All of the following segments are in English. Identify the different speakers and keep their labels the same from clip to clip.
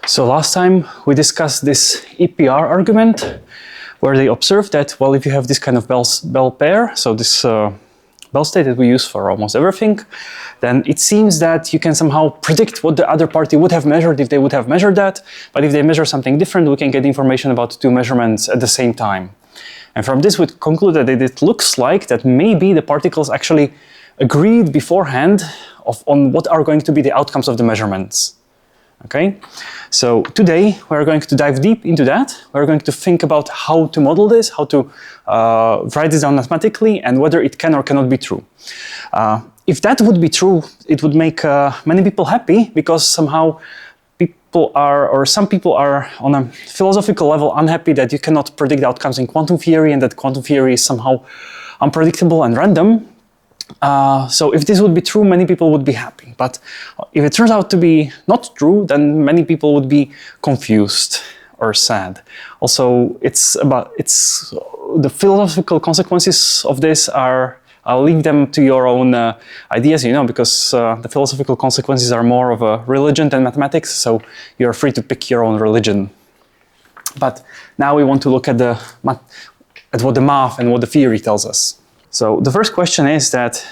Speaker 1: So last time we discussed this EPR argument, where they observed that, well, if you have this kind of bell pair, so this bell state that we use for almost everything, then it seems that you can somehow predict what the other party would have measured if they would have measured that. But if they measure something different, we can get information about two measurements at the same time. And from this we concluded that it looks like that maybe the particles actually agreed beforehand on what are going to be the outcomes of the measurements. Okay, so today we're going to dive deep into that. We're going to think about how to model this, how to write this down mathematically, and whether it can or cannot be true. If that would be true, it would make many people happy, because somehow some people are on a philosophical level unhappy that you cannot predict outcomes in quantum theory, and that quantum theory is somehow unpredictable and random. So if this would be true, many people would be happy. But if it turns out to be not true, then many people would be confused or sad. Also, the philosophical consequences of this are, I'll leave them to your own ideas, because the philosophical consequences are more of a religion than mathematics, so you're free to pick your own religion. But now we want to look at what the math and what the theory tells us. So the first question is that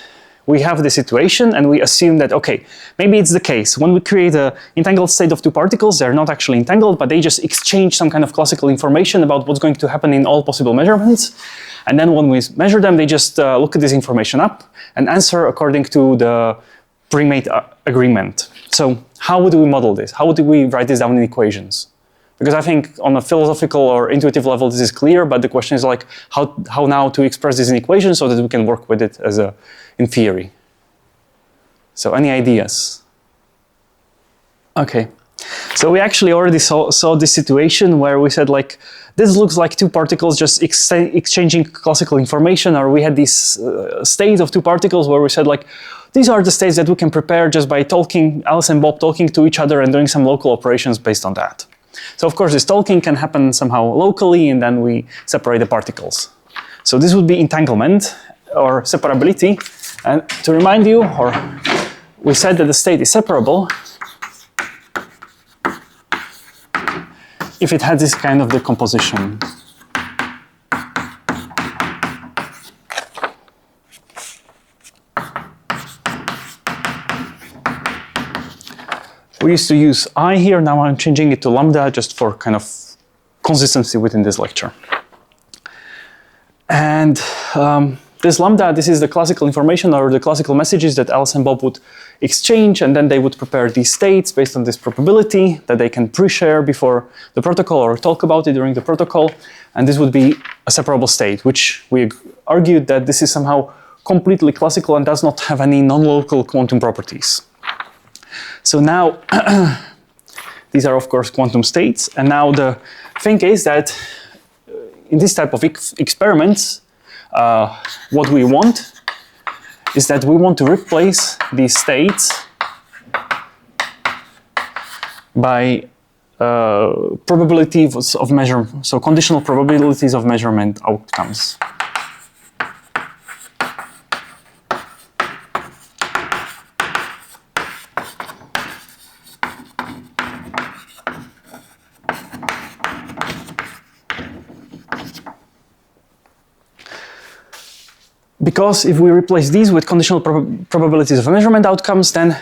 Speaker 1: we have the situation and we assume that, okay, maybe it's the case. When we create an entangled state of two particles, they're not actually entangled, but they just exchange some kind of classical information about what's going to happen in all possible measurements. And then when we measure them, they just look at this information up and answer according to the pre-made agreement. So how would we model this? How would we write this down in equations? Because I think on a philosophical or intuitive level this is clear, but the question is like how now to express this in equations so that we can work with it in theory. So any ideas? Okay, so we actually already saw this situation where we said like, this looks like two particles just exchanging classical information, or we had these states of two particles where we said like, these are the states that we can prepare just by Alice and Bob talking to each other and doing some local operations based on that. So of course this talking can happen somehow locally, and then we separate the particles. So this would be entanglement or separability. And to remind you, we said that the state is separable if it had this kind of decomposition. We used to use I here, now I'm changing it to lambda just for kind of consistency within this lecture. And this lambda, this is the classical information or the classical messages that Alice and Bob would exchange, and then they would prepare these states based on this probability that they can pre-share before the protocol or talk about it during the protocol. And this would be a separable state, which we argued that this is somehow completely classical and does not have any non-local quantum properties. So now, these are of course quantum states, and now the thing is that in this type of experiments, what we want is that we want to replace these states by probabilities of measurement, so conditional probabilities of measurement outcomes. Because if we replace these with conditional probabilities of measurement outcomes, then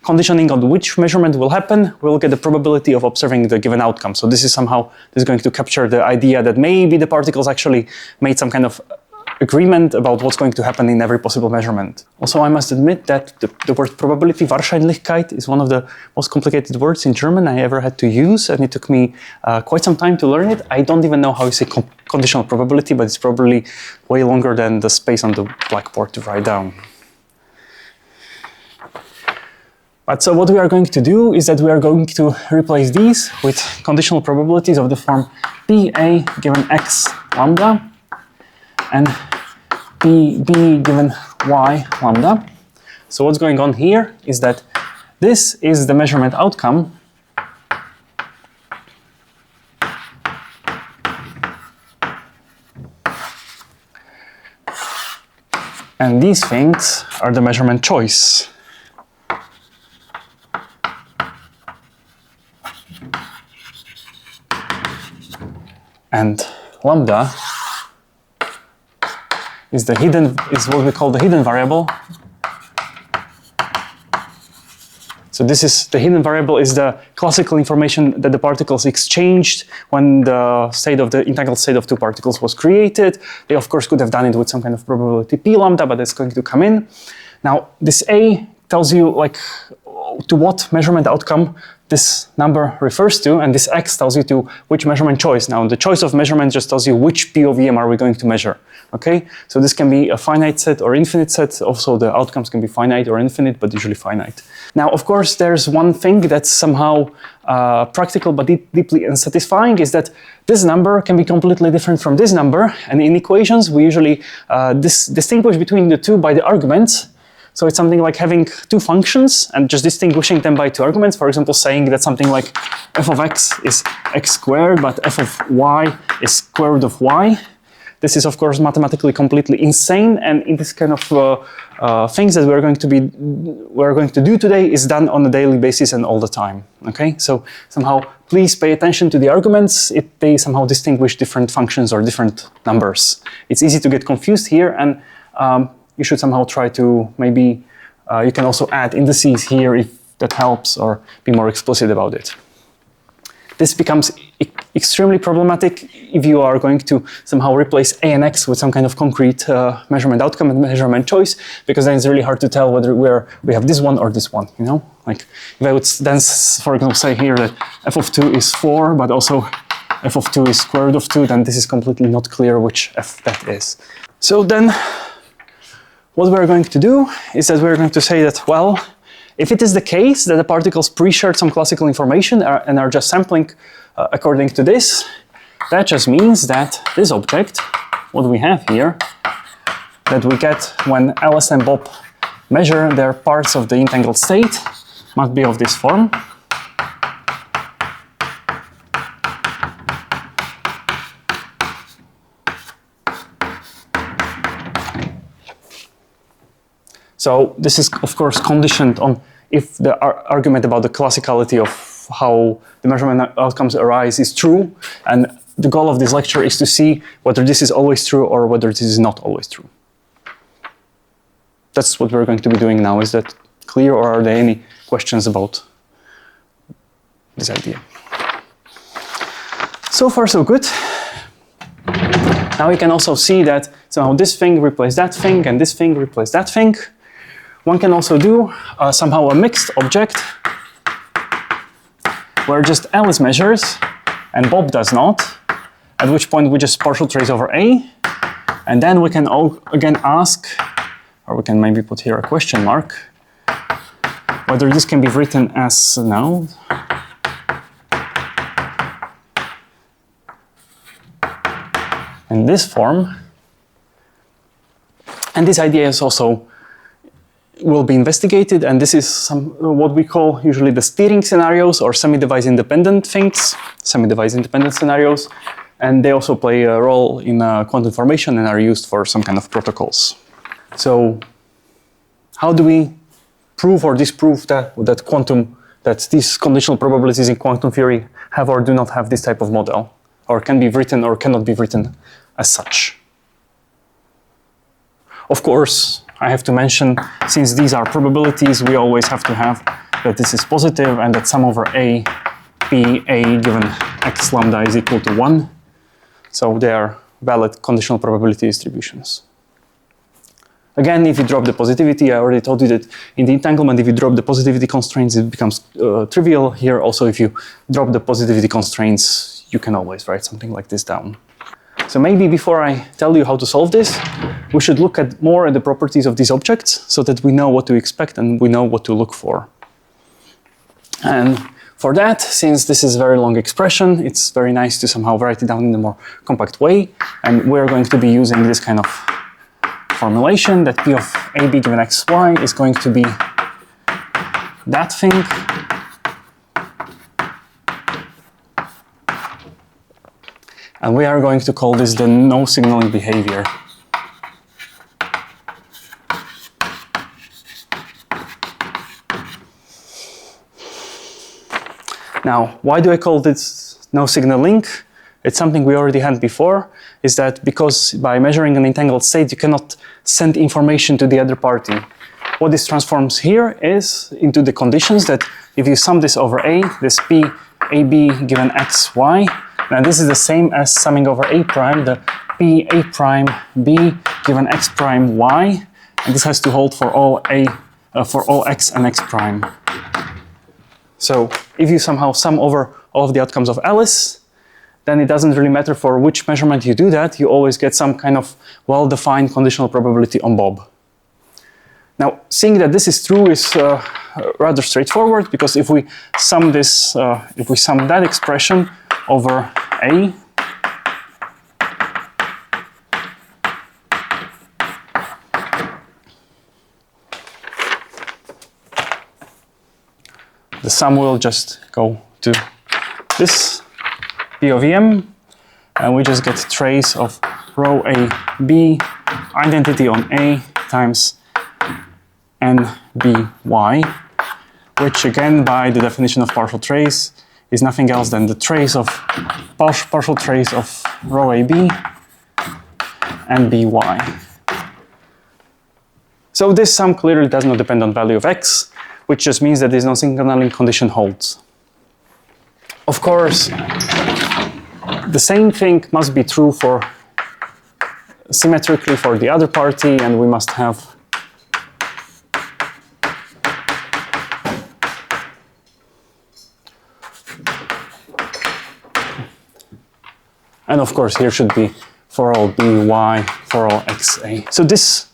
Speaker 1: conditioning on which measurement will happen, we'll get the probability of observing the given outcome. So this is going to capture the idea that maybe the particles actually made some kind of agreement about what's going to happen in every possible measurement. Also, I must admit that the word probability, Wahrscheinlichkeit, is one of the most complicated words in German I ever had to use, and it took me quite some time to learn it. I don't even know how you say conditional probability, but it's probably way longer than the space on the blackboard to write down. But so what we are going to do is that we are going to replace these with conditional probabilities of the form PA given X lambda and PB given Y lambda. So what's going on here is that this is the measurement outcome, and these things are the measurement choice. and lambda is what we call the hidden variable. So this is the hidden variable is the classical information that the particles exchanged when the entangled state of two particles was created. They of course could have done it with some kind of probability p lambda, but that's going to come in. Now this A tells you like to what measurement outcome this number refers to, and this X tells you to which measurement choice. Now the choice of measurement just tells you which P of EM are we going to measure. Okay, so this can be a finite set or infinite set. Also the outcomes can be finite or infinite, but usually finite. Now of course there's one thing that's somehow practical but deeply unsatisfying, is that this number can be completely different from this number, and in equations we usually distinguish between the two by the arguments. So it's something like having two functions and just distinguishing them by two arguments. For example, saying that something like f of x is x squared, but f of y is square root of y. This is of course mathematically completely insane, and in this kind of things that we're going to do today is done on a daily basis and all the time. Okay, so somehow please pay attention to the arguments. They somehow distinguish different functions or different numbers. It's easy to get confused here, and you should somehow try to maybe, you can also add indices here if that helps, or be more explicit about it. This becomes extremely problematic if you are going to somehow replace A and X with some kind of concrete measurement outcome and measurement choice, because then it's really hard to tell whether we have this one or this one, you know? Like if I would then, for example, say here that f of 2 is 4, but also f of 2 is square root of 2, then this is completely not clear which f that is. So then, what we're going to do is that we're going to say that, well, if it is the case that the particles pre-shared some classical information and are just sampling according to this, that just means that this object, what we have here, that we get when Alice and Bob measure their parts of the entangled state, must be of this form. So this is of course conditioned on if the argument about the classicality of how the measurement outcomes arise is true, and the goal of this lecture is to see whether this is always true or whether this is not always true. That's what we're going to be doing now. Is that clear, or are there any questions about this idea? So far so good. Now we can also see that somehow this thing replaces that thing and this thing replaces that thing. One can also do somehow a mixed object where just Alice measures and Bob does not, at which point we just partial trace over A, and then we can again ask, or we can maybe put here a question mark, whether this can be written as now. In this form. And this idea is also will be investigated, and this is what we call usually the steering scenarios or semi-device independent things, semi-device independent scenarios, and they also play a role in quantum information and are used for some kind of protocols. So how do we prove or disprove that these conditional probabilities in quantum theory have or do not have this type of model, or can be written or cannot be written as such? Of course, I have to mention, since these are probabilities, we always have to have that this is positive and that sum over A, P, A given x lambda is equal to 1. So they are valid conditional probability distributions. Again, if you drop the positivity, I already told you that in the entanglement, if you drop the positivity constraints, it becomes trivial. Here also, if you drop the positivity constraints, you can always write something like this down. So maybe before I tell you how to solve this, we should look more at the properties of these objects so that we know what to expect and we know what to look for. And for that, since this is a very long expression, it's very nice to somehow write it down in a more compact way. And we're going to be using this kind of formulation that P of AB given xy is going to be that thing. And we are going to call this the no signaling behavior. Now, why do I call this no signaling? It's something we already had before, is that because by measuring an entangled state, you cannot send information to the other party. What this transforms here is into the conditions that if you sum this over A, this P AB given X, Y, now this is the same as summing over A prime, the P A prime B given X prime Y, and this has to hold for all X and X prime. So if you somehow sum over all of the outcomes of Alice, then it doesn't really matter for which measurement you do that, you always get some kind of well-defined conditional probability on Bob. Now, seeing that this is true is rather straightforward, because if we sum this, if we sum that expression over A, the sum will just go to this P of EM, and we just get trace of rho A B identity on A times NBY, which again, by the definition of partial trace, is nothing else than the trace of partial trace of rho AB and BY. So this sum clearly does not depend on value of X, which just means that this non-signaling condition holds. Of course, the same thing must be true for symmetrically for the other party, and we must have and of course here should be for all by, for all xa. So this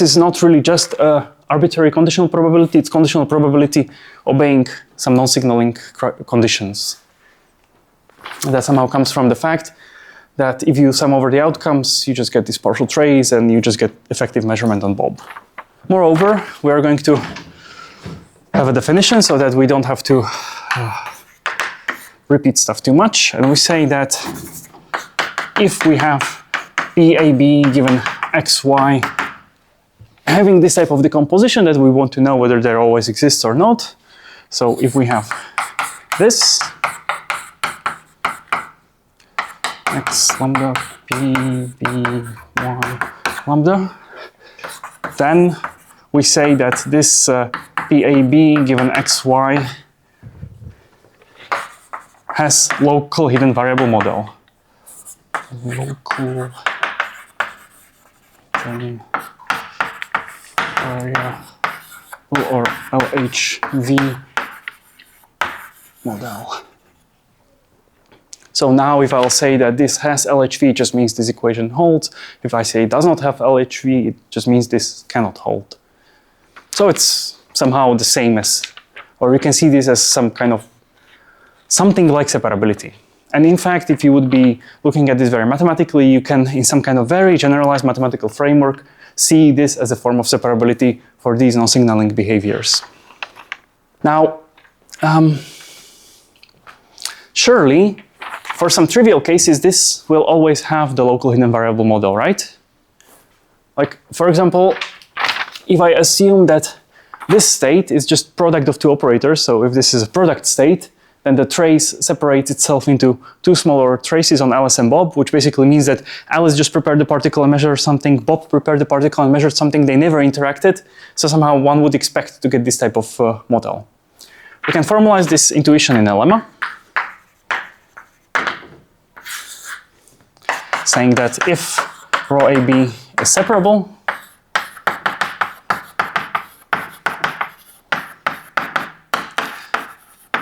Speaker 1: is not really just a arbitrary conditional probability, it's conditional probability obeying some non-signaling conditions. And that somehow comes from the fact that if you sum over the outcomes, you just get this partial trace and you just get effective measurement on Bob. Moreover, we are going to have a definition so that we don't have to repeat stuff too much. And we say that if we have PAB given XY having this type of decomposition that we want to know whether there always exists or not. So if we have this X lambda P B Y lambda, then we say that this PAB given XY has local hidden variable model. Local hidden variable or LHV model. So now if I'll say that this has LHV, it just means this equation holds. If I say it does not have LHV, it just means this cannot hold. So it's somehow the same as, or you can see this as some kind of, something like separability. And in fact, if you would be looking at this very mathematically, you can, in some kind of very generalized mathematical framework, see this as a form of separability for these non-signaling behaviors. Now, surely, for some trivial cases, this will always have the local hidden variable model, right? Like, for example, if I assume that this state is just product of two operators, so if this is a product state, then the trace separates itself into two smaller traces on Alice and Bob, which basically means that Alice just prepared the particle and measured something, Bob prepared the particle and measured something, they never interacted, so somehow one would expect to get this type of model. We can formalize this intuition in a lemma, saying that if rho AB is separable,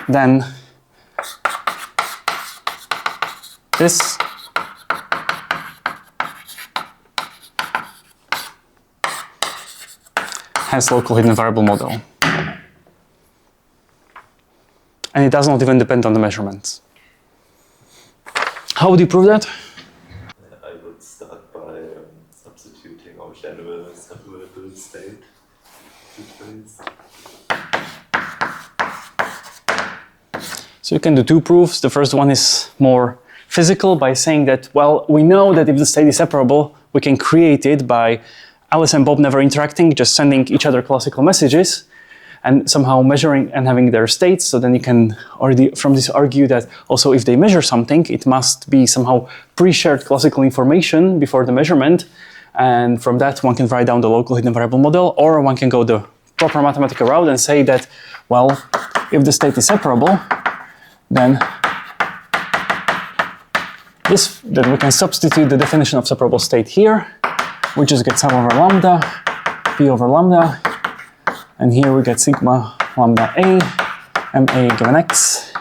Speaker 1: then this has local hidden variable model. And it does not even depend on the measurements. How would you prove that?
Speaker 2: I would start by substituting our general separable state to trace.
Speaker 1: So you can do two proofs. The first one is more physical by saying that, well, we know that if the state is separable, we can create it by Alice and Bob never interacting, just sending each other classical messages. and somehow measuring and having their states. So then you can already from this argue that also if they measure something, it must be somehow pre-shared classical information before the measurement. And from that, one can write down the local hidden variable model, or one can go the proper mathematical route and say that, well, if the state is separable, then then we can substitute the definition of separable state here. We just get sum over lambda, p over lambda, and here we get sigma lambda a, ma given x,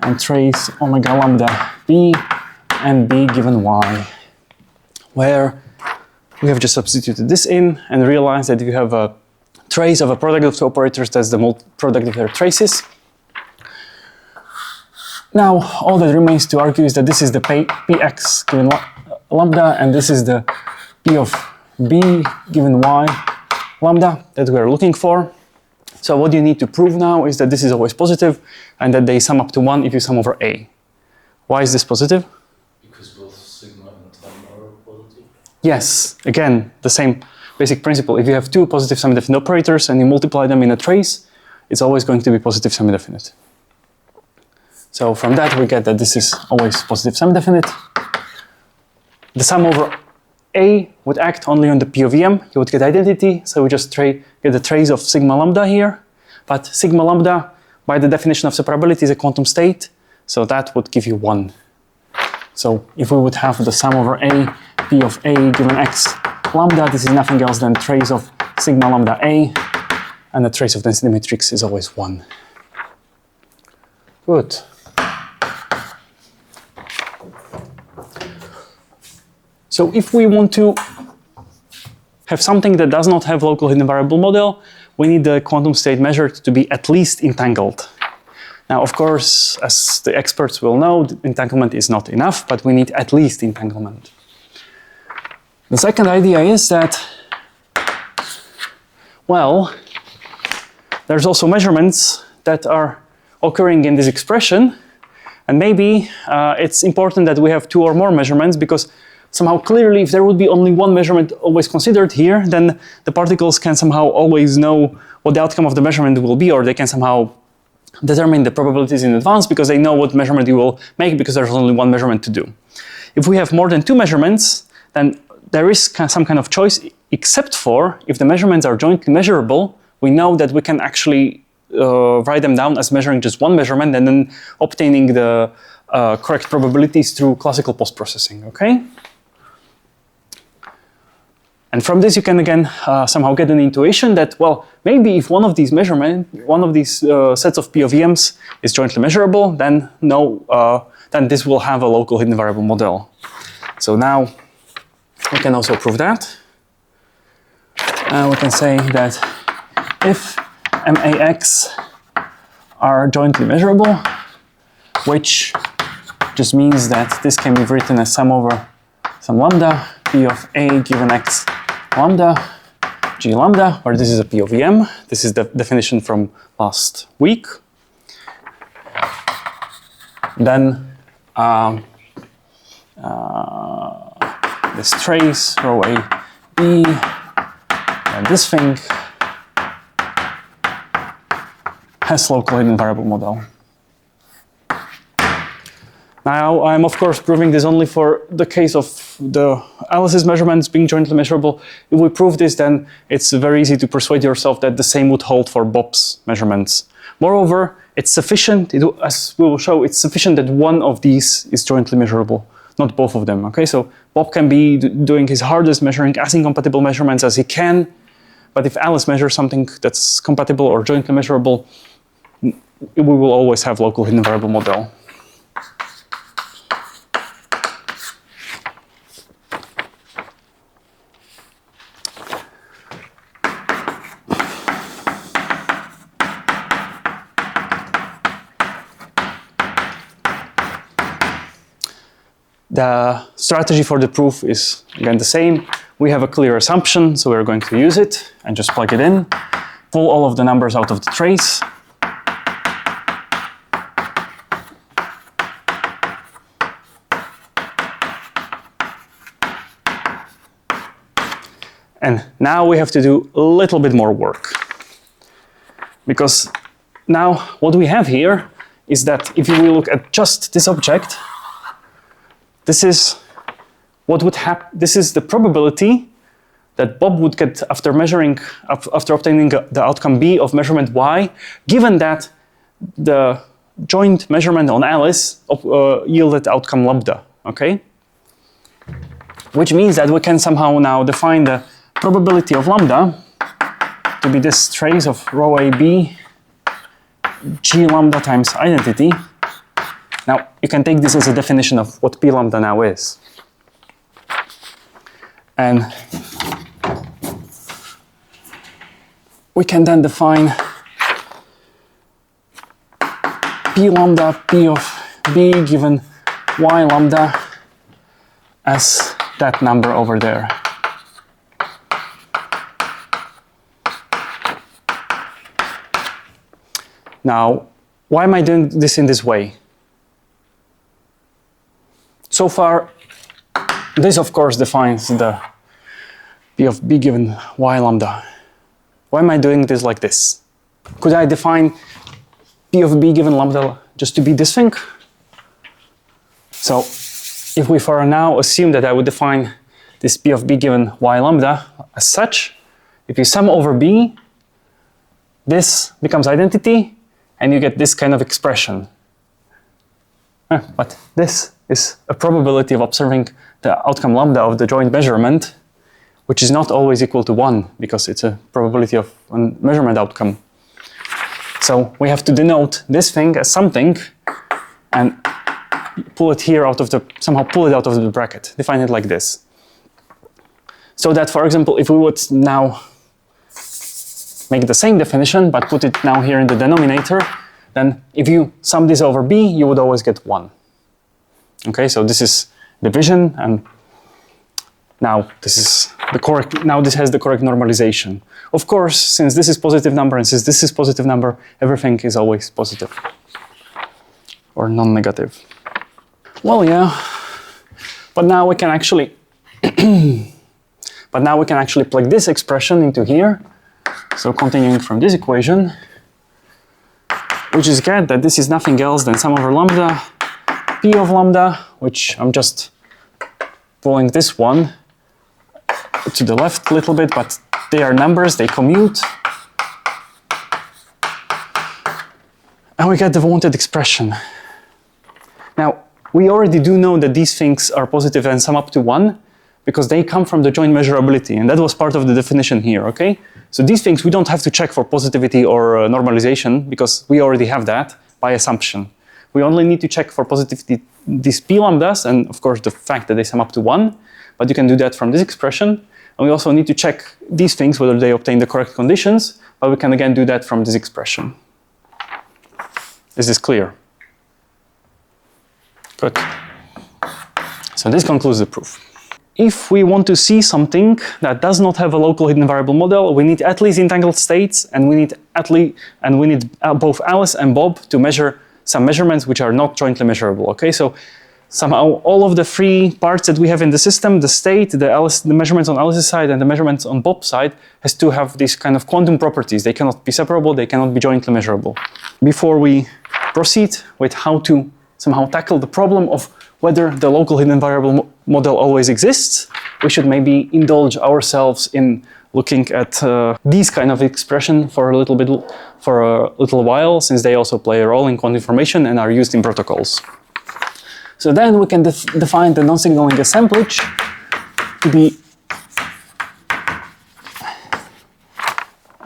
Speaker 1: and trace omega lambda b, and b given y, where we have just substituted this in and realized that if you have a trace of a product of two operators, that's the product of their traces. Now, all that remains to argue is that this is the px given lambda, and this is the p of b given y lambda that we are looking for. So what you need to prove now is that this is always positive and that they sum up to 1 if you sum over a. Why is this positive?
Speaker 3: Because both sigma and time are positive.
Speaker 1: Yes, again, the same basic principle. If you have two positive semi-definite operators and you multiply them in a trace, it's always going to be positive semi-definite. So from that we get that this is always positive semi-definite. The sum over a would act only on the p of em. You would get identity, so we just get the trace of sigma lambda here. But sigma lambda, by the definition of separability, is a quantum state, so that would give you 1. So if we would have the sum over a, p of a given x lambda, this is nothing else than trace of sigma lambda a, and the trace of density matrix is always 1. Good. So if we want to have something that does not have local hidden variable model, we need the quantum state measured to be at least entangled. Now, of course, as the experts will know, entanglement is not enough, but we need at least entanglement. The second idea is that, well, there's also measurements that are occurring in this expression, and maybe it's important that we have 2 or more measurements, because somehow clearly if there would be only one measurement always considered here, then the particles can somehow always know what the outcome of the measurement will be, or they can somehow determine the probabilities in advance because they know what measurement you will make because there's only one measurement to do. If we have more than 2 measurements, then there is some kind of choice, except for if the measurements are jointly measurable, we know that we can actually write them down as measuring just one measurement and then obtaining the correct probabilities through classical post-processing, okay? And from this you can again somehow get an intuition that, well, maybe if one of these sets of P of EMs is jointly measurable, then then this will have a local hidden variable model. So now we can also prove that. We can say that if MAX are jointly measurable, which just means that this can be written as sum over some lambda, P of A given X lambda, G lambda, where this is a P of EM. This is the definition from last week. Then this trace, rho A, B, and this thing has local hidden variable model. Now, I'm of course proving this only for the case of the Alice's measurements being jointly measurable. If we prove this, then it's very easy to persuade yourself that the same would hold for Bob's measurements. Moreover, it's sufficient, as we will show, it's sufficient that one of these is jointly measurable, not both of them. Okay, so Bob can be doing his hardest measuring as incompatible measurements as he can, but if Alice measures something that's compatible or jointly measurable, we will always have local hidden variable model. The strategy for the proof is again the same. We have a clear assumption, so we're going to use it and just plug it in, pull all of the numbers out of the trace. And now we have to do a little bit more work. Because now what we have here is that if you look at just this object, this is what would happen. This is the probability that Bob would get after obtaining the outcome B of measurement Y, given that the joint measurement on Alice yielded outcome lambda. Okay, which means that we can somehow now define the probability of lambda to be this trace of rho AB G lambda times identity. Now, you can take this as a definition of what P lambda now is. And we can then define P lambda P of B given Y lambda as that number over there. Now, why am I doing this in this way? So far, this of course defines the P of B given Y lambda. Why am I doing this like this? Could I define P of B given lambda just to be this thing? So, if we for now assume that I would define this P of B given Y lambda as such, if you sum over B, this becomes identity, and you get this kind of expression. But this is a probability of observing the outcome lambda of the joint measurement, which is not always equal to 1, because it's a probability of a measurement outcome. So we have to denote this thing as something, and pull it here out of the, somehow pull it out of the bracket, define it like this. So that, for example, if we would now make the same definition, but put it now here in the denominator, then if you sum this over B, you would always get 1. Okay, so this is division, and now this is the correct, now this has the correct normalization. Of course, since this is positive number and since this is positive number, everything is always positive or non-negative. Well, yeah, but now we can actually plug this expression into here. So continuing from this equation, we just get that this is nothing else than sum over lambda, P of lambda, which I'm just pulling this one to the left a little bit, but they are numbers, they commute. And we get the wanted expression. Now, we already do know that these things are positive and sum up to 1, because they come from the joint measurability, and that was part of the definition here, okay? So these things we don't have to check for positivity or normalization, because we already have that by assumption. We only need to check for positivity these P lambdas, and of course the fact that they sum up to 1, but you can do that from this expression. And we also need to check these things, whether they obtain the correct conditions, but we can again do that from this expression. Is this clear? Good. So this concludes the proof. If we want to see something that does not have a local hidden variable model, we need at least entangled states, and we need both Alice and Bob to measure some measurements which are not jointly measurable. Okay, so somehow all of the three parts that we have in the system, the state, the measurements on Alice's side, and the measurements on Bob's side, has to have these kind of quantum properties. They cannot be separable, they cannot be jointly measurable. Before we proceed with how to somehow tackle the problem of whether the local hidden variable model always exists, we should maybe indulge ourselves in looking at these kind of expression for a little while, since they also play a role in quantum information and are used in protocols. So then we can define the non-signaling assemblage to be,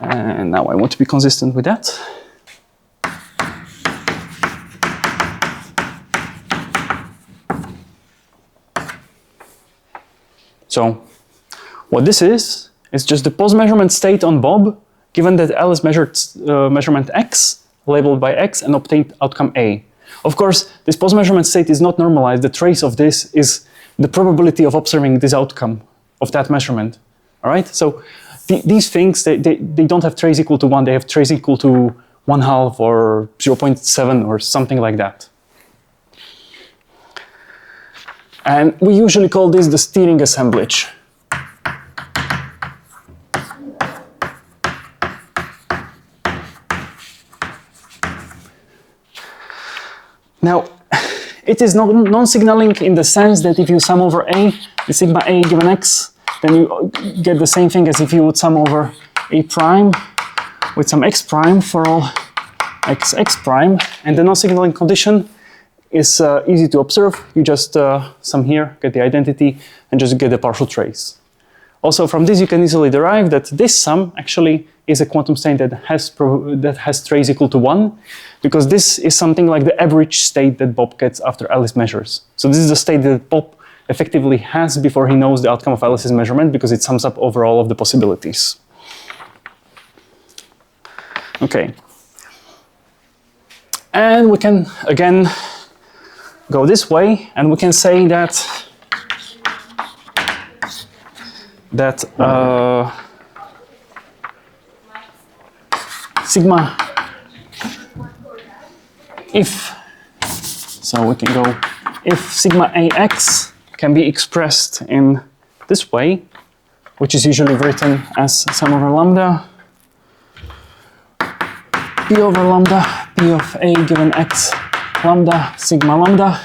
Speaker 1: and now I want to be consistent with that. So what this is just the post-measurement state on Bob, given that Alice measured measurement X, labeled by X, and obtained outcome A. Of course, this post-measurement state is not normalized. The trace of this is the probability of observing this outcome of that measurement. All right? So these things, they don't have trace equal to 1. They have trace equal to 1/2 or 0.7 or something like that. And we usually call this the steering assemblage. Now, it is non-signaling in the sense that if you sum over A, the sigma A given X, then you get the same thing as if you would sum over A prime with some X prime for all X prime. And the non-signaling condition is easy to observe. You just sum here, get the identity, and just get a partial trace. Also, from this you can easily derive that this sum actually is a quantum state that has trace equal to 1, because this is something like the average state that Bob gets after Alice measures. So this is the state that Bob effectively has before he knows the outcome of Alice's measurement, because it sums up over all of the possibilities. Okay. And we can, again, go this way, and we can say that sigma, if sigma AX can be expressed in this way, which is usually written as sum over lambda, P over lambda, P of A given X, lambda, sigma lambda.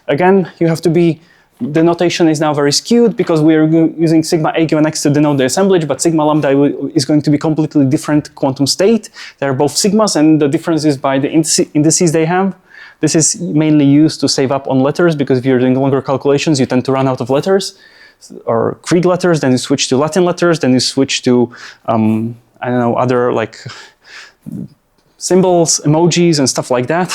Speaker 1: Again, you have to be, the notation is now very skewed because we are using sigma A given X to denote the assemblage, but sigma lambda is going to be completely different quantum state. They're both sigmas, and the difference is by the indices they have. This is mainly used to save up on letters, because if you're doing longer calculations, you tend to run out of letters, or Greek letters, then you switch to Latin letters, then you switch to, I don't know, other like symbols, emojis, and stuff like that.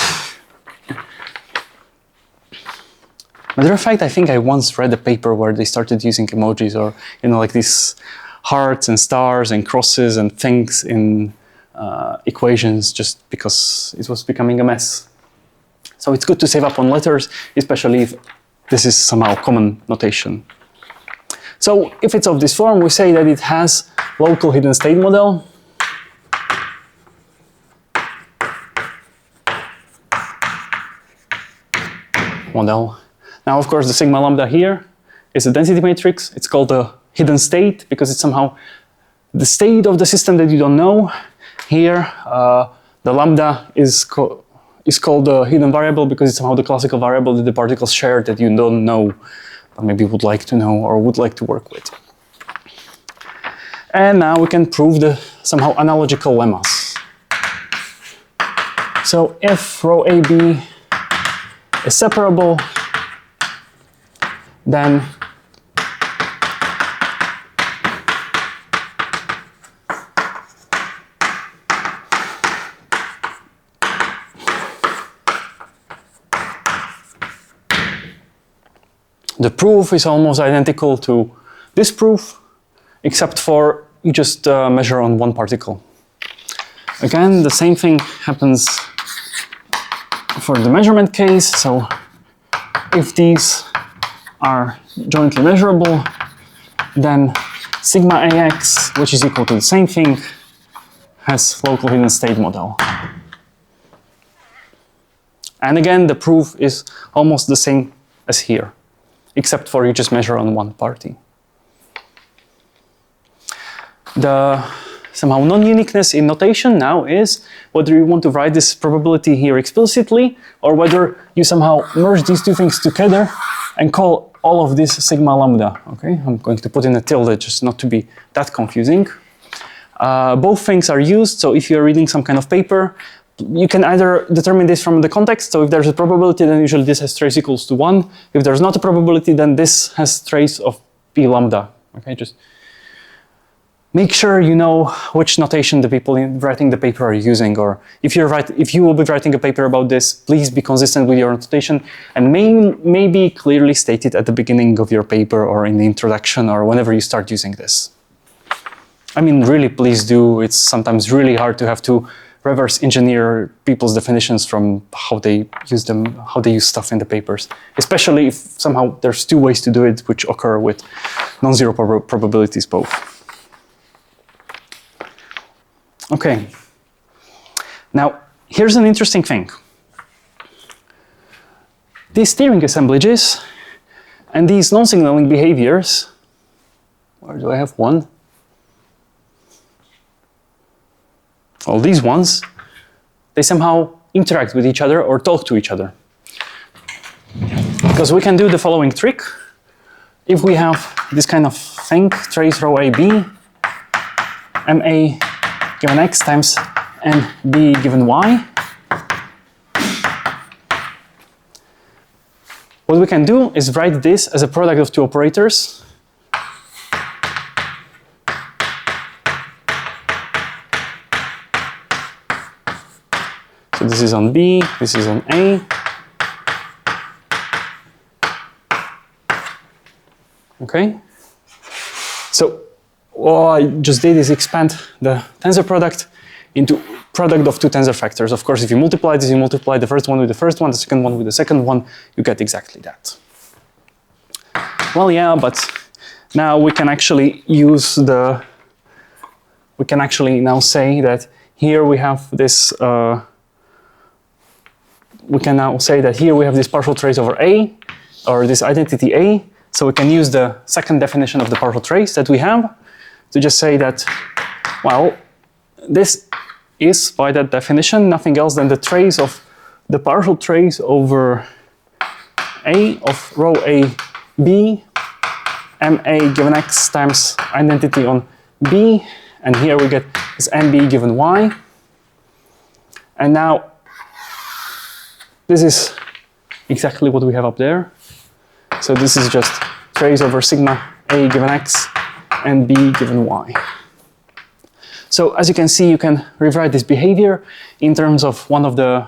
Speaker 1: Matter of fact, I think I once read a paper where they started using emojis, or like these hearts and stars and crosses and things in equations, just because it was becoming a mess. So it's good to save up on letters, especially if this is somehow common notation. So if it's of this form, we say that it has local hidden state model. Now, of course, the sigma lambda here is a density matrix. It's called a hidden state because it's somehow the state of the system that you don't know. Here, the lambda is called a hidden variable because it's somehow the classical variable that the particles share that you don't know, or maybe would like to know or would like to work with. And now we can prove the somehow analogical lemmas. So if rho AB is separable, then the proof is almost identical to this proof, except for you just measure on one particle. Again, the same thing happens for the measurement case. So if these are jointly measurable, then sigma AX, which is equal to the same thing, has local hidden state model. And again, the proof is almost the same as here, except for you just measure on one party. The somehow non-uniqueness in notation now is whether you want to write this probability here explicitly, or whether you somehow merge these two things together and call all of this sigma lambda. Okay, I'm going to put in a tilde just not to be that confusing. Both things are used, so if you're reading some kind of paper, you can either determine this from the context. So if there's a probability, then usually this has trace equals to 1. If there's not a probability, then this has trace of p lambda. Okay, just make sure you know which notation the people writing the paper are using, or if you will be writing a paper about this, please be consistent with your notation and maybe clearly state it at the beginning of your paper or in the introduction or whenever you start using this. I mean, really, please do. It's sometimes really hard to have to reverse engineer people's definitions from how they use them, how they use stuff in the papers, especially if somehow there's two ways to do it which occur with non-zero probabilities both. Okay, now here's an interesting thing. These steering assemblages and these non-signaling behaviors, where do I have one? All these ones, they somehow interact with each other or talk to each other. because we can do the following trick. If we have this kind of thing, trace row AB, MA given X times NB given Y, what we can do is write this as a product of two operators. So this is on B, this is on A. Okay. So what I just did is expand the tensor product into product of two tensor factors. Of course, if you multiply this, you multiply the first one with the first one, the second one with the second one, you get exactly that. Well, yeah, but now we can actually use the, we can actually now say that here we have this, we can now say that here we have this partial trace over A, or this identity A. So we can use the second definition of the partial trace that we have to just say that, well, this is, by that definition, nothing else than the trace of the partial trace over A of row A, B, MA given X times identity on B, and here we get this NB given Y. And now, this is exactly what we have up there. So this is just trace over sigma A given X and B given Y. So as you can see, you can rewrite this behavior in terms of one of the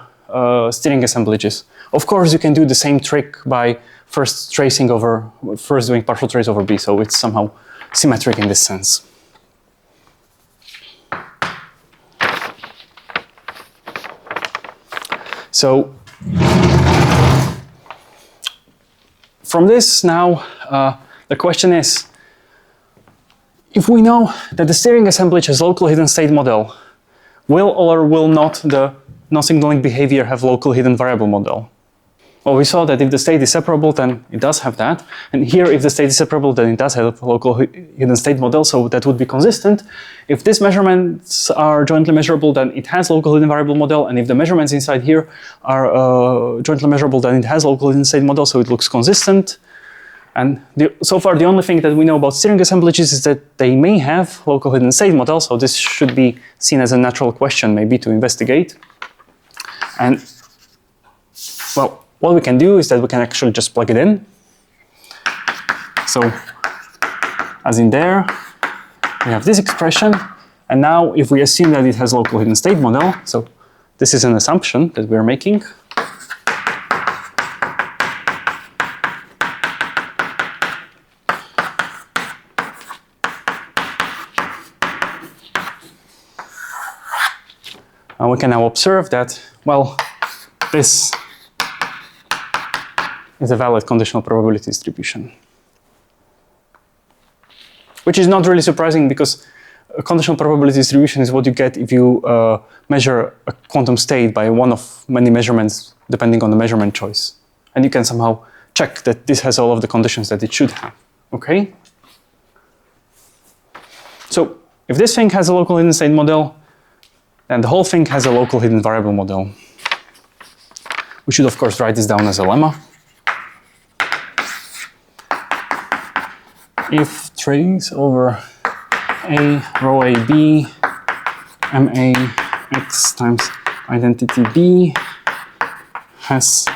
Speaker 1: steering assemblages. Of course, you can do the same trick by first doing partial trace over B, so it's somehow symmetric in this sense. So from this now, the question is, if we know that the steering assemblage has local hidden state model, will or will not the non-signaling behavior have local hidden variable model? Well, we saw that if the state is separable, then it does have that. And here, if the state is separable, then it does have a local hidden state model, so that would be consistent. If these measurements are jointly measurable, then it has local hidden variable model. And if the measurements inside here are jointly measurable, then it has local hidden state model, so it looks consistent. And so far, the only thing that we know about steering assemblages is that they may have local hidden state model, so this should be seen as a natural question, maybe, to investigate. And, well, what we can do is that we can actually just plug it in. So, as in there, we have this expression, and now if we assume that it has local hidden state model, so this is an assumption that we're making. And we can now observe that, well, this is a valid conditional probability distribution. Which is not really surprising, because a conditional probability distribution is what you get if you measure a quantum state by one of many measurements depending on the measurement choice. And you can somehow check that this has all of the conditions that it should have, okay? So if this thing has a local hidden state model, then the whole thing has a local hidden variable model. We should, of course, write this down as a lemma. If trace over A row AB MA X times identity B has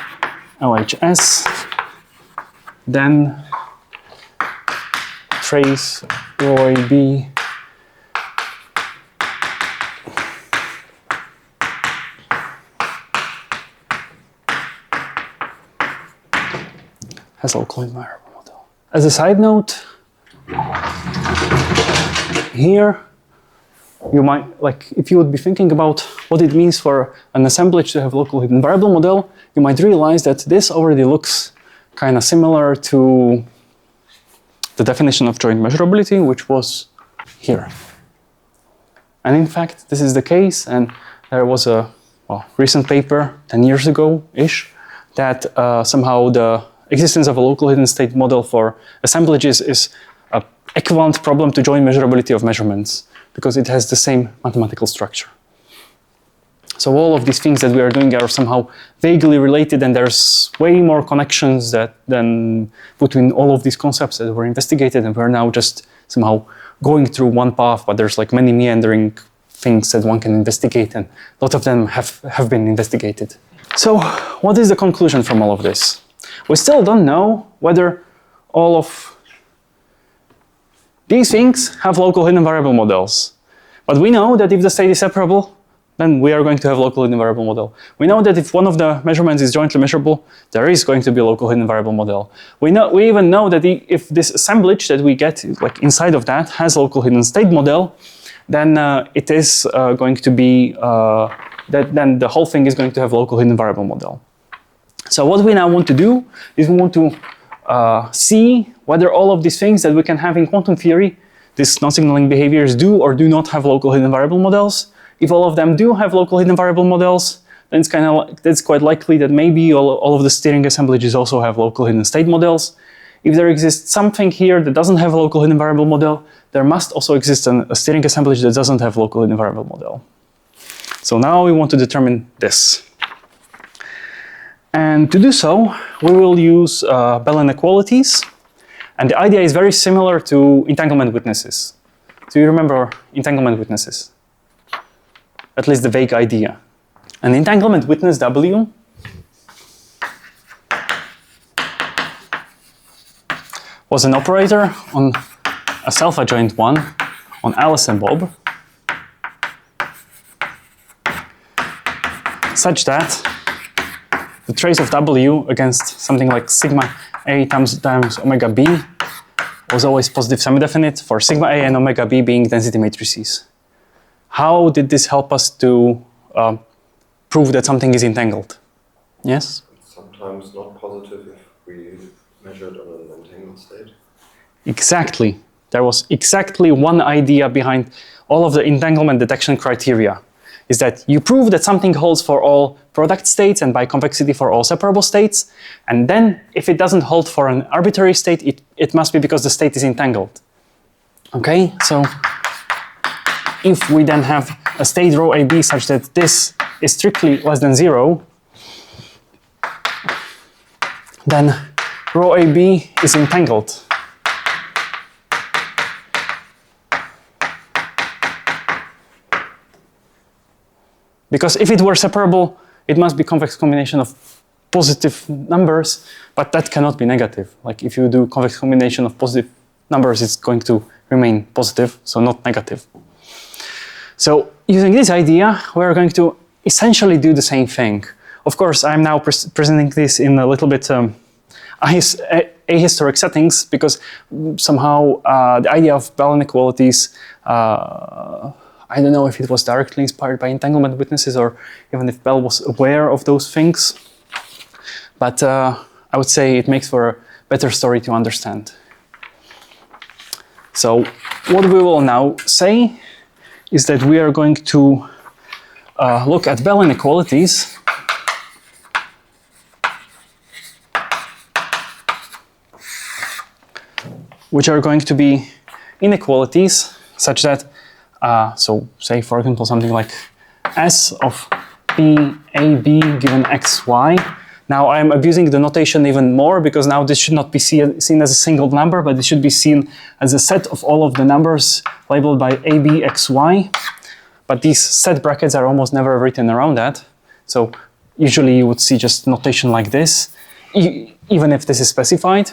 Speaker 1: LHS, then trace row AB has local hidden variable model. As a side note, here you might, like, if you would be thinking about what it means for an assemblage to have local hidden variable model, you might realize that this already looks kind of similar to the definition of joint measurability, which was here. And in fact, this is the case, and there was a recent paper 10 years ago-ish that somehow the existence of a local hidden state model for assemblages is an equivalent problem to joint measurability of measurements, because it has the same mathematical structure. So all of these things that we are doing are somehow vaguely related, and there's way more connections than between all of these concepts that were investigated, and we're now just somehow going through one path, but there's like many meandering things that one can investigate, and a lot of them have been investigated. So what is the conclusion from all of this? We still don't know whether all of these things have local hidden variable models. But we know that if the state is separable, then we are going to have local hidden variable model. We know that if one of the measurements is jointly measurable, there is going to be a local hidden variable model. We even know that if this assemblage that we get like inside of that has local hidden state model, then it is going to be then the whole thing is going to have local hidden variable model. So what we now want to do is we want to see whether all of these things that we can have in quantum theory, these non-signaling behaviors, do or do not have local hidden variable models. If all of them do have local hidden variable models, then it's quite likely that maybe all of the steering assemblages also have local hidden state models. If there exists something here that doesn't have a local hidden variable model, there must also exist a steering assemblage that doesn't have local hidden variable model. So now we want to determine this. And to do so, we will use Bell inequalities. And the idea is very similar to entanglement witnesses. Do you remember entanglement witnesses? At least the vague idea. An entanglement witness W was an operator on a self-adjoint one on Alice and Bob, such that the trace of W against something like sigma A times omega B was always positive semi-definite for sigma A and omega B being density matrices. How did this help us to prove that something is entangled? Yes?
Speaker 2: It's sometimes not positive if we measured on an entangled state.
Speaker 1: Exactly. There was exactly one idea behind all of the entanglement detection criteria, is that you prove that something holds for all product states and by convexity for all separable states, and then if it doesn't hold for an arbitrary state, it must be because the state is entangled. Okay, so if we then have a state rho AB such that this is strictly less than 0, then rho AB is entangled. Because if it were separable, it must be convex combination of positive numbers, but that cannot be negative. Like if you do convex combination of positive numbers, it's going to remain positive, so not negative. So using this idea, we're going to essentially do the same thing. Of course, I'm now presenting this in a little bit ahistoric settings, because somehow the idea of Bell inequalities, I don't know if it was directly inspired by entanglement witnesses or even if Bell was aware of those things. But I would say it makes for a better story to understand. So what we will now say is that we are going to look at Bell inequalities which are going to be inequalities such that so say for example something like S of P A B given X Y. Now I'm abusing the notation even more because now this should not be seen as a single number, but it should be seen as a set of all of the numbers labeled by A, B, X, Y. But these set brackets are almost never written around that. So usually you would see just notation like this, even if this is specified.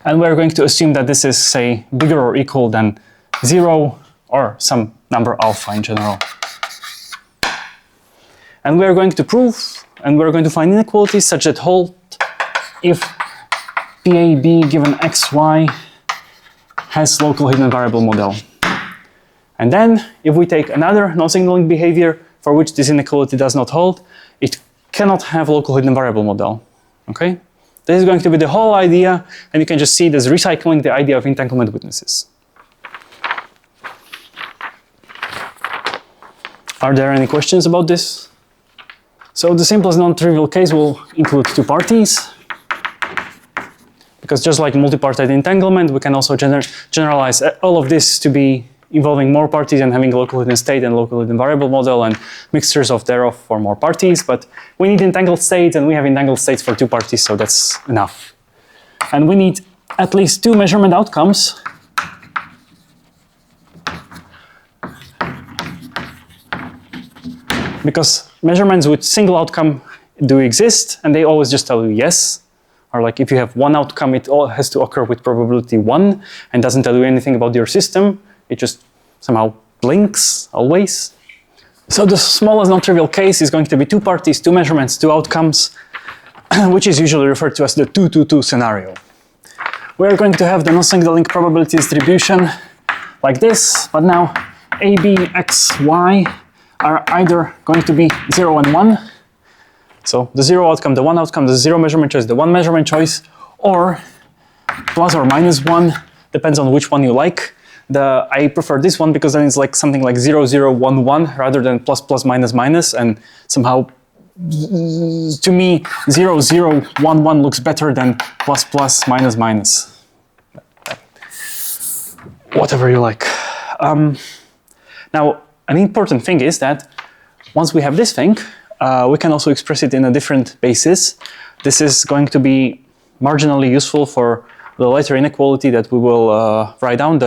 Speaker 1: And we're going to assume that this is, say, bigger or equal than 0 or some number alpha in general. And we're going to prove, and we're going to find inequalities such that hold if PAB given XY has local hidden variable model. And then if we take another non-signaling behavior for which this inequality does not hold, it cannot have local hidden variable model. Okay? This is going to be the whole idea, and you can just see this recycling the idea of entanglement witnesses. Are there any questions about this? So the simplest non-trivial case will include two parties, because just like multipartite entanglement, we can also generalize all of this to be involving more parties and having a local hidden state and local hidden variable model and mixtures of thereof for more parties. But we need entangled states, and we have entangled states for 2 parties, so that's enough. And we need at least 2 measurement outcomes because measurements with single outcome do exist, and they always just tell you yes. Or like if you have 1 outcome, it all has to occur with probability 1 and doesn't tell you anything about your system. It just somehow blinks always. So the smallest non-trivial case is going to be 2 parties, 2 measurements, 2 outcomes, which is usually referred to as the 2-2-2 scenario. We're going to have the non-single link probability distribution like this, but now A, B, X, Y are either going to be 0 and 1. So the 0 outcome, the 1 outcome, the 0 measurement choice, the 1 measurement choice, or plus or minus 1, depends on which one you like. I prefer this one because then it's like something like 0, 0, 1, 1 rather than plus, plus, minus, minus, and somehow to me 0, 0, 1, 1 looks better than plus, plus, minus, minus. Whatever you like. Now, an important thing is that once we have this thing, we can also express it in a different basis. This is going to be marginally useful for the later inequality that we will write down,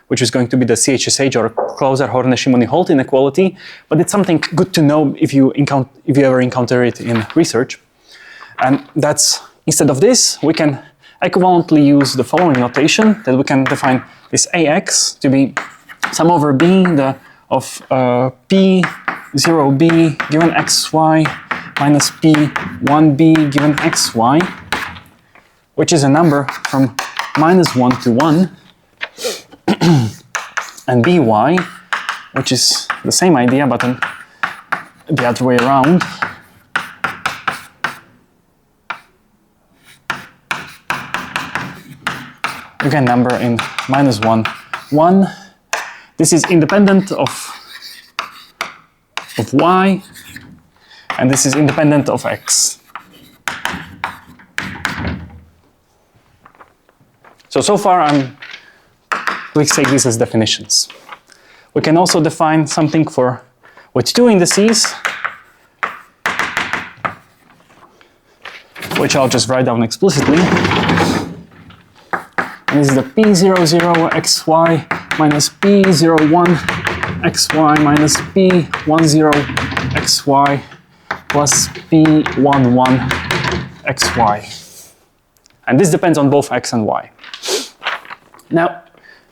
Speaker 1: which is going to be the CHSH or Clauser-Horne-Shimony-Holt inequality. But it's something good to know if you ever encounter it in research. And that's, instead of this, we can equivalently use the following notation, that we can define this AX to be sum over B of P0B given xy minus P1B given xy, which is a number from -1 to 1, and By, which is the same idea but the other way around. Again, number in -1, 1. This is independent of y, and this is independent of x. So far please take these as definitions. We can also define something with 2 indices, which I'll just write down explicitly. And this is the P00 xy minus P01 xy minus P10 xy plus P11 xy. And this depends on both x and y. Now,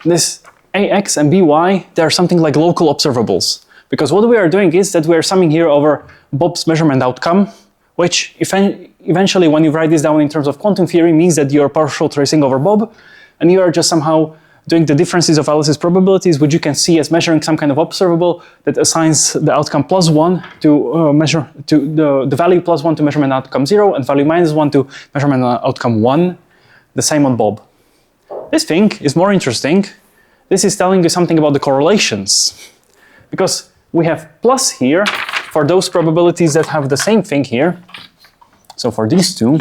Speaker 1: this AX and BY, they are something like local observables. Because what we are doing is that we are summing here over Bob's measurement outcome, which eventually, when you write this down in terms of quantum theory, means that you are partial tracing over Bob, and you are just somehow doing the differences of Alice's probabilities, which you can see as measuring some kind of observable that assigns the outcome +1 to the value +1 to measurement outcome 0 and value -1 to measurement outcome 1, the same on Bob. This thing is more interesting. This is telling you something about the correlations, because we have plus here for those probabilities that have the same thing here, so for these two,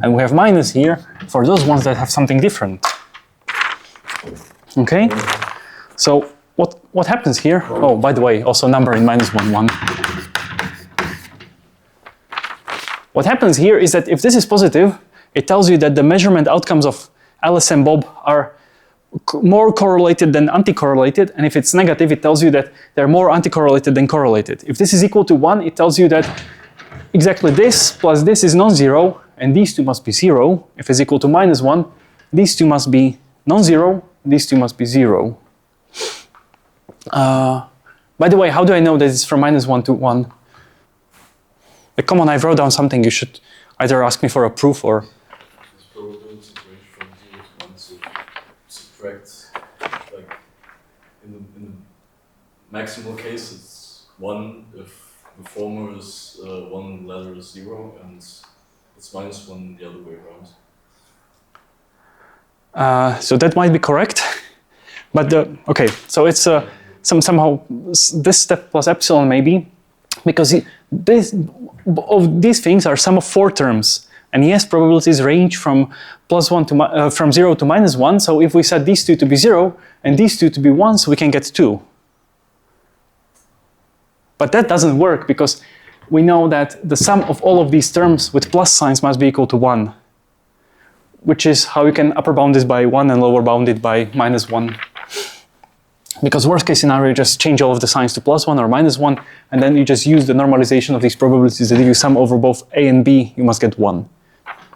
Speaker 1: and we have minus here for those ones that have something different. Okay, so what happens here? Oh, by the way, also number in -1, 1. What happens here is that if this is positive, it tells you that the measurement outcomes of Alice and Bob are more correlated than anti-correlated, and if it's negative, it tells you that they're more anti-correlated than correlated. If this is equal to 1, it tells you that exactly this plus this is non-zero, and these two must be 0. If it's equal to -1, these two must be non-zero, these two must be 0. By the way, how do I know that it's from -1 to 1? Come on, I wrote down something. You should either ask me for a proof or...
Speaker 3: This probability range from 0 to 1 to subtract, like, in the maximal case, it's 1 if the former is 1 letter is 0, and it's -1 the other way around.
Speaker 1: So that might be correct, but okay, so it's somehow this step plus epsilon maybe, because these things are sum of 4 terms. And yes, probabilities range from from 0 to -1. So if we set these two to be 0 and these two to be 1s, we can get 2. But that doesn't work because we know that the sum of all of these terms with plus signs must be equal to 1, which is how you can upper bound this by 1 and lower bound it by -1. Because worst case scenario, you just change all of the signs to +1 or -1, and then you just use the normalization of these probabilities that if you sum over both A and B, you must get 1.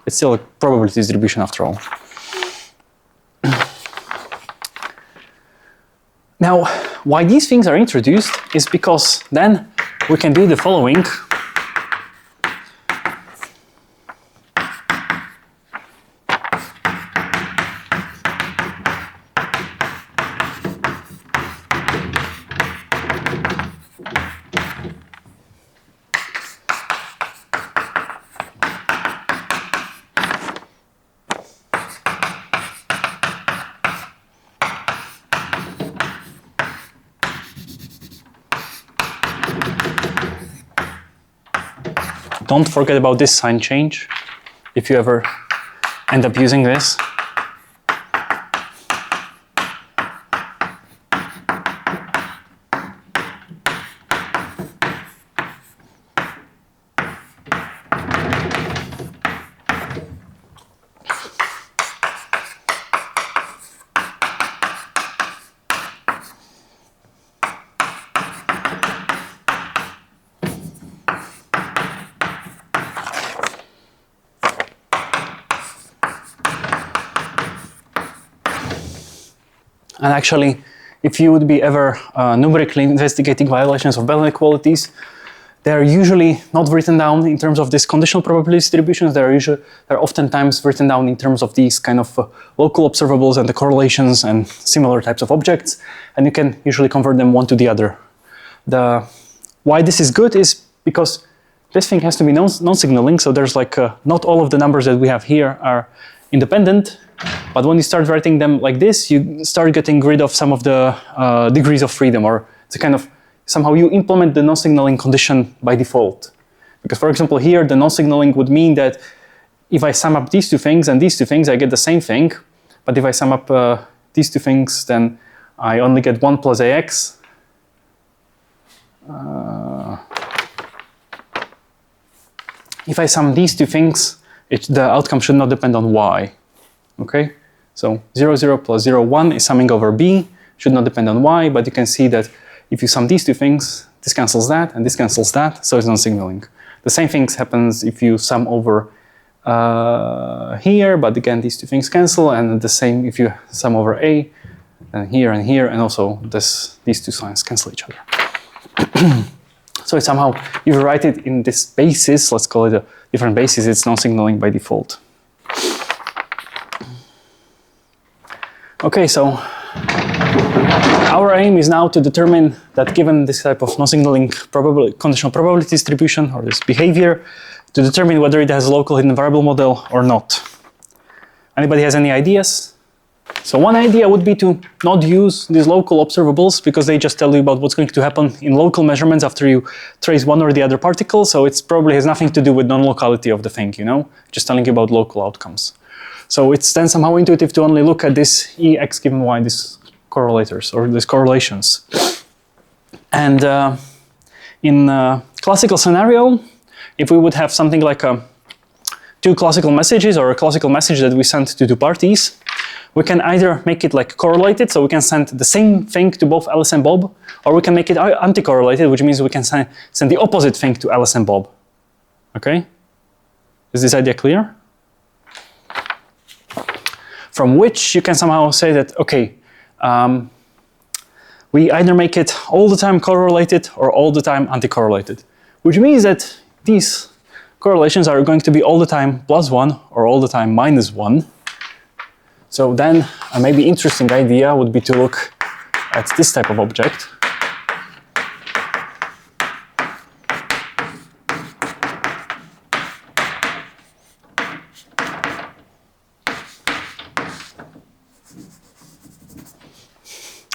Speaker 1: It's still a probability distribution after all. Now, why these things are introduced is because then we can do the following. Don't forget about this sign change if you ever end up using this. And actually, if you would be ever numerically investigating violations of Bell inequalities, they're usually not written down in terms of this conditional probability distributions. They're oftentimes written down in terms of these kind of local observables and the correlations and similar types of objects, and you can usually convert them one to the other. Why this is good is because this thing has to be non-signaling, so there's like not all of the numbers that we have here are independent. But when you start writing them like this, you start getting rid of some of the degrees of freedom, or it's a kind of somehow you implement the non-signaling condition by default. Because for example here, the non-signaling would mean that if I sum up these two things and these two things, I get the same thing. But if I sum up these two things, then I only get 1 plus AX. If I sum these two things, the outcome should not depend on Y. Okay, so 0, 0 plus 0, 1 is summing over B, should not depend on Y, but you can see that if you sum these two things, this cancels that and this cancels that, so it's non-signaling. The same thing happens if you sum over here, but again these two things cancel, and the same if you sum over A, and here, and also these two signs cancel each other. So it's somehow, if you write it in this basis, let's call it a different basis, it's non-signaling by default. Okay, so our aim is now to determine that given this type of non-signaling conditional probability distribution, or this behavior, to determine whether it has a local hidden variable model or not. Anybody has any ideas? So one idea would be to not use these local observables because they just tell you about what's going to happen in local measurements after you trace one or the other particle, so it probably has nothing to do with non-locality of the thing, you know, just telling you about local outcomes. So it's then somehow intuitive to only look at this Ex given Y, these correlators or these correlations. And in a classical scenario, if we would have something like two classical messages or a classical message that we send to two parties, we can either make it like correlated, so we can send the same thing to both Alice and Bob, or we can make it anti-correlated, which means we can send the opposite thing to Alice and Bob. Okay? Is this idea clear? From which you can somehow say that, okay, we either make it all the time correlated or all the time anti-correlated, which means that these correlations are going to be all the time +1 or all the time -1. So then a maybe interesting idea would be to look at this type of object.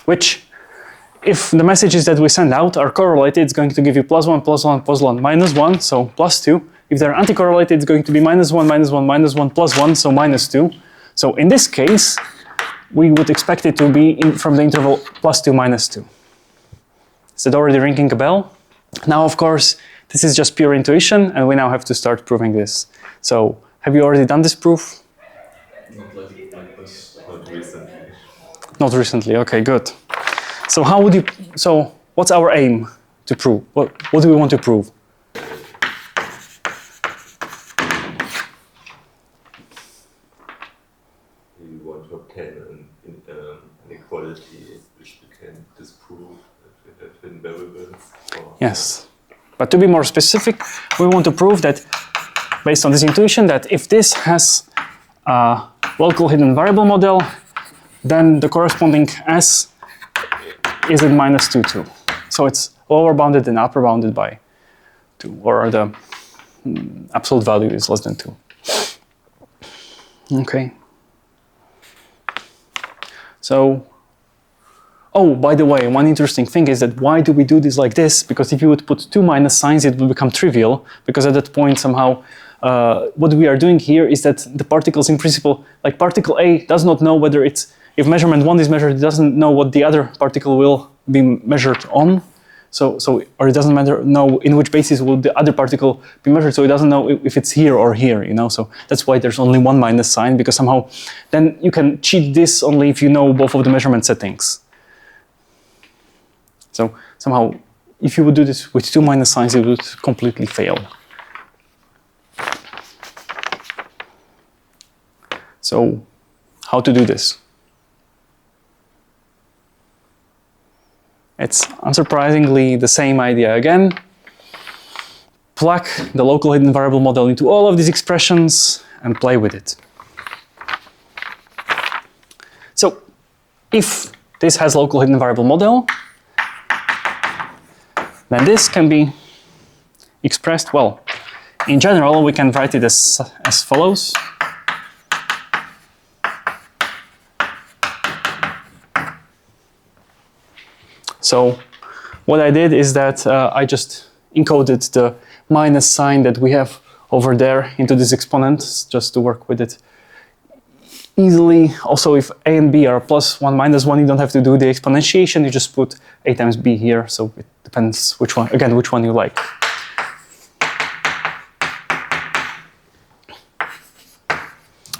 Speaker 1: Which, if the messages that we send out are correlated, it's going to give you +1, +1, +1, -1, so +2. if they're anticorrelated, it's going to be -1, -1, -1, +1, so -2. So in this case, we would expect it to be from the interval +2, -2. Is it already ringing a bell? Now, of course, this is just pure intuition, and we now have to start proving this. So, have you already done this proof?
Speaker 3: Not like this.
Speaker 2: Not recently.
Speaker 1: Not recently. Okay, good. So, how would you? So, what's our aim to prove? What do we want to prove?
Speaker 2: We want to obtain an inequality which we can disprove if we have hidden variables.
Speaker 1: Yes. But to be more specific, we want to prove that, based on this intuition, that if this has a local hidden variable model, then the corresponding S is at -2, 2. So it's lower bounded and upper bounded by 2, or the absolute value is less than 2. Okay. So, oh, by the way, one interesting thing is that why do we do this like this? Because if you would put 2 minus signs, it would become trivial, because at that point somehow what we are doing here is that the particles in principle, like particle A does not know whether it's, if measurement 1 is measured, it doesn't know what the other particle will be measured on. Or it doesn't know in which basis will the other particle be measured, so it doesn't know if it's here or here, you know. So that's why there's only 1 minus sign, because somehow then you can cheat this only if you know both of the measurement settings. So somehow, if you would do this with 2 minus signs, it would completely fail. So how to do this? It's unsurprisingly the same idea again. Plug the local hidden variable model into all of these expressions and play with it. So if this has local hidden variable model, then this can be expressed, well, in general, we can write it as follows. So what I did is that I just encoded the minus sign that we have over there into this exponent, just to work with it easily. Also, if A and B are +1, -1, you don't have to do the exponentiation, you just put A times B here, so it depends which one, again, which one you like.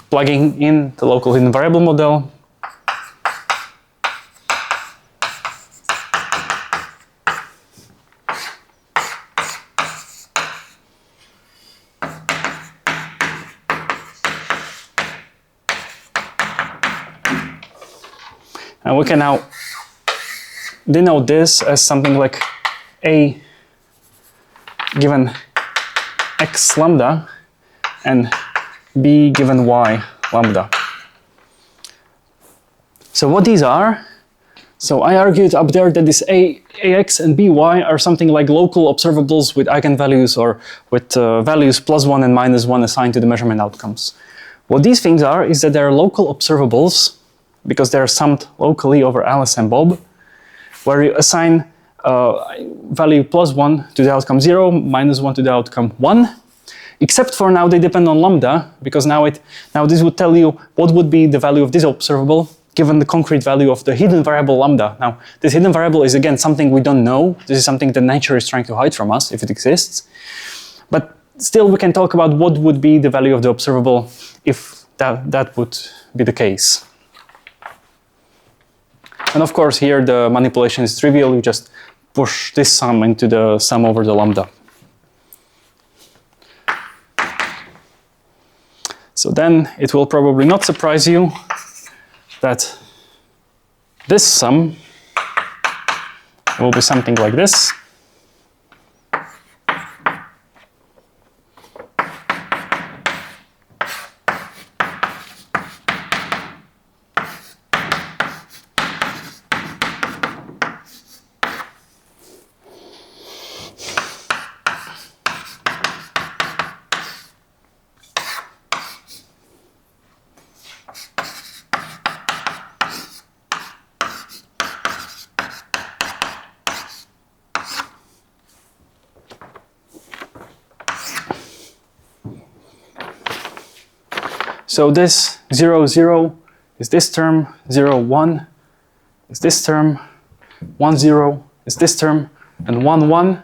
Speaker 1: Plugging in the local hidden variable model. And we can now denote this as something like A given x lambda and B given y lambda. So what these are, so I argued up there that this ax and by are something like local observables with eigenvalues or with values +1 and -1 assigned to the measurement outcomes. What these things are is that they're local observables because they're summed locally over Alice and Bob, where you assign value +1 to the outcome 0, -1 to the outcome 1, except for now they depend on lambda, because now this would tell you what would be the value of this observable given the concrete value of the hidden variable lambda. Now, this hidden variable is again something we don't know. This is something that nature is trying to hide from us, if it exists. But still we can talk about what would be the value of the observable if that would be the case. And of course here the manipulation is trivial, you just push this sum into the sum over the lambda. So then it will probably not surprise you that this sum will be something like this. So this 0, 0 is this term, 0, 1 is this term, 1, 0 is this term, and 1, 1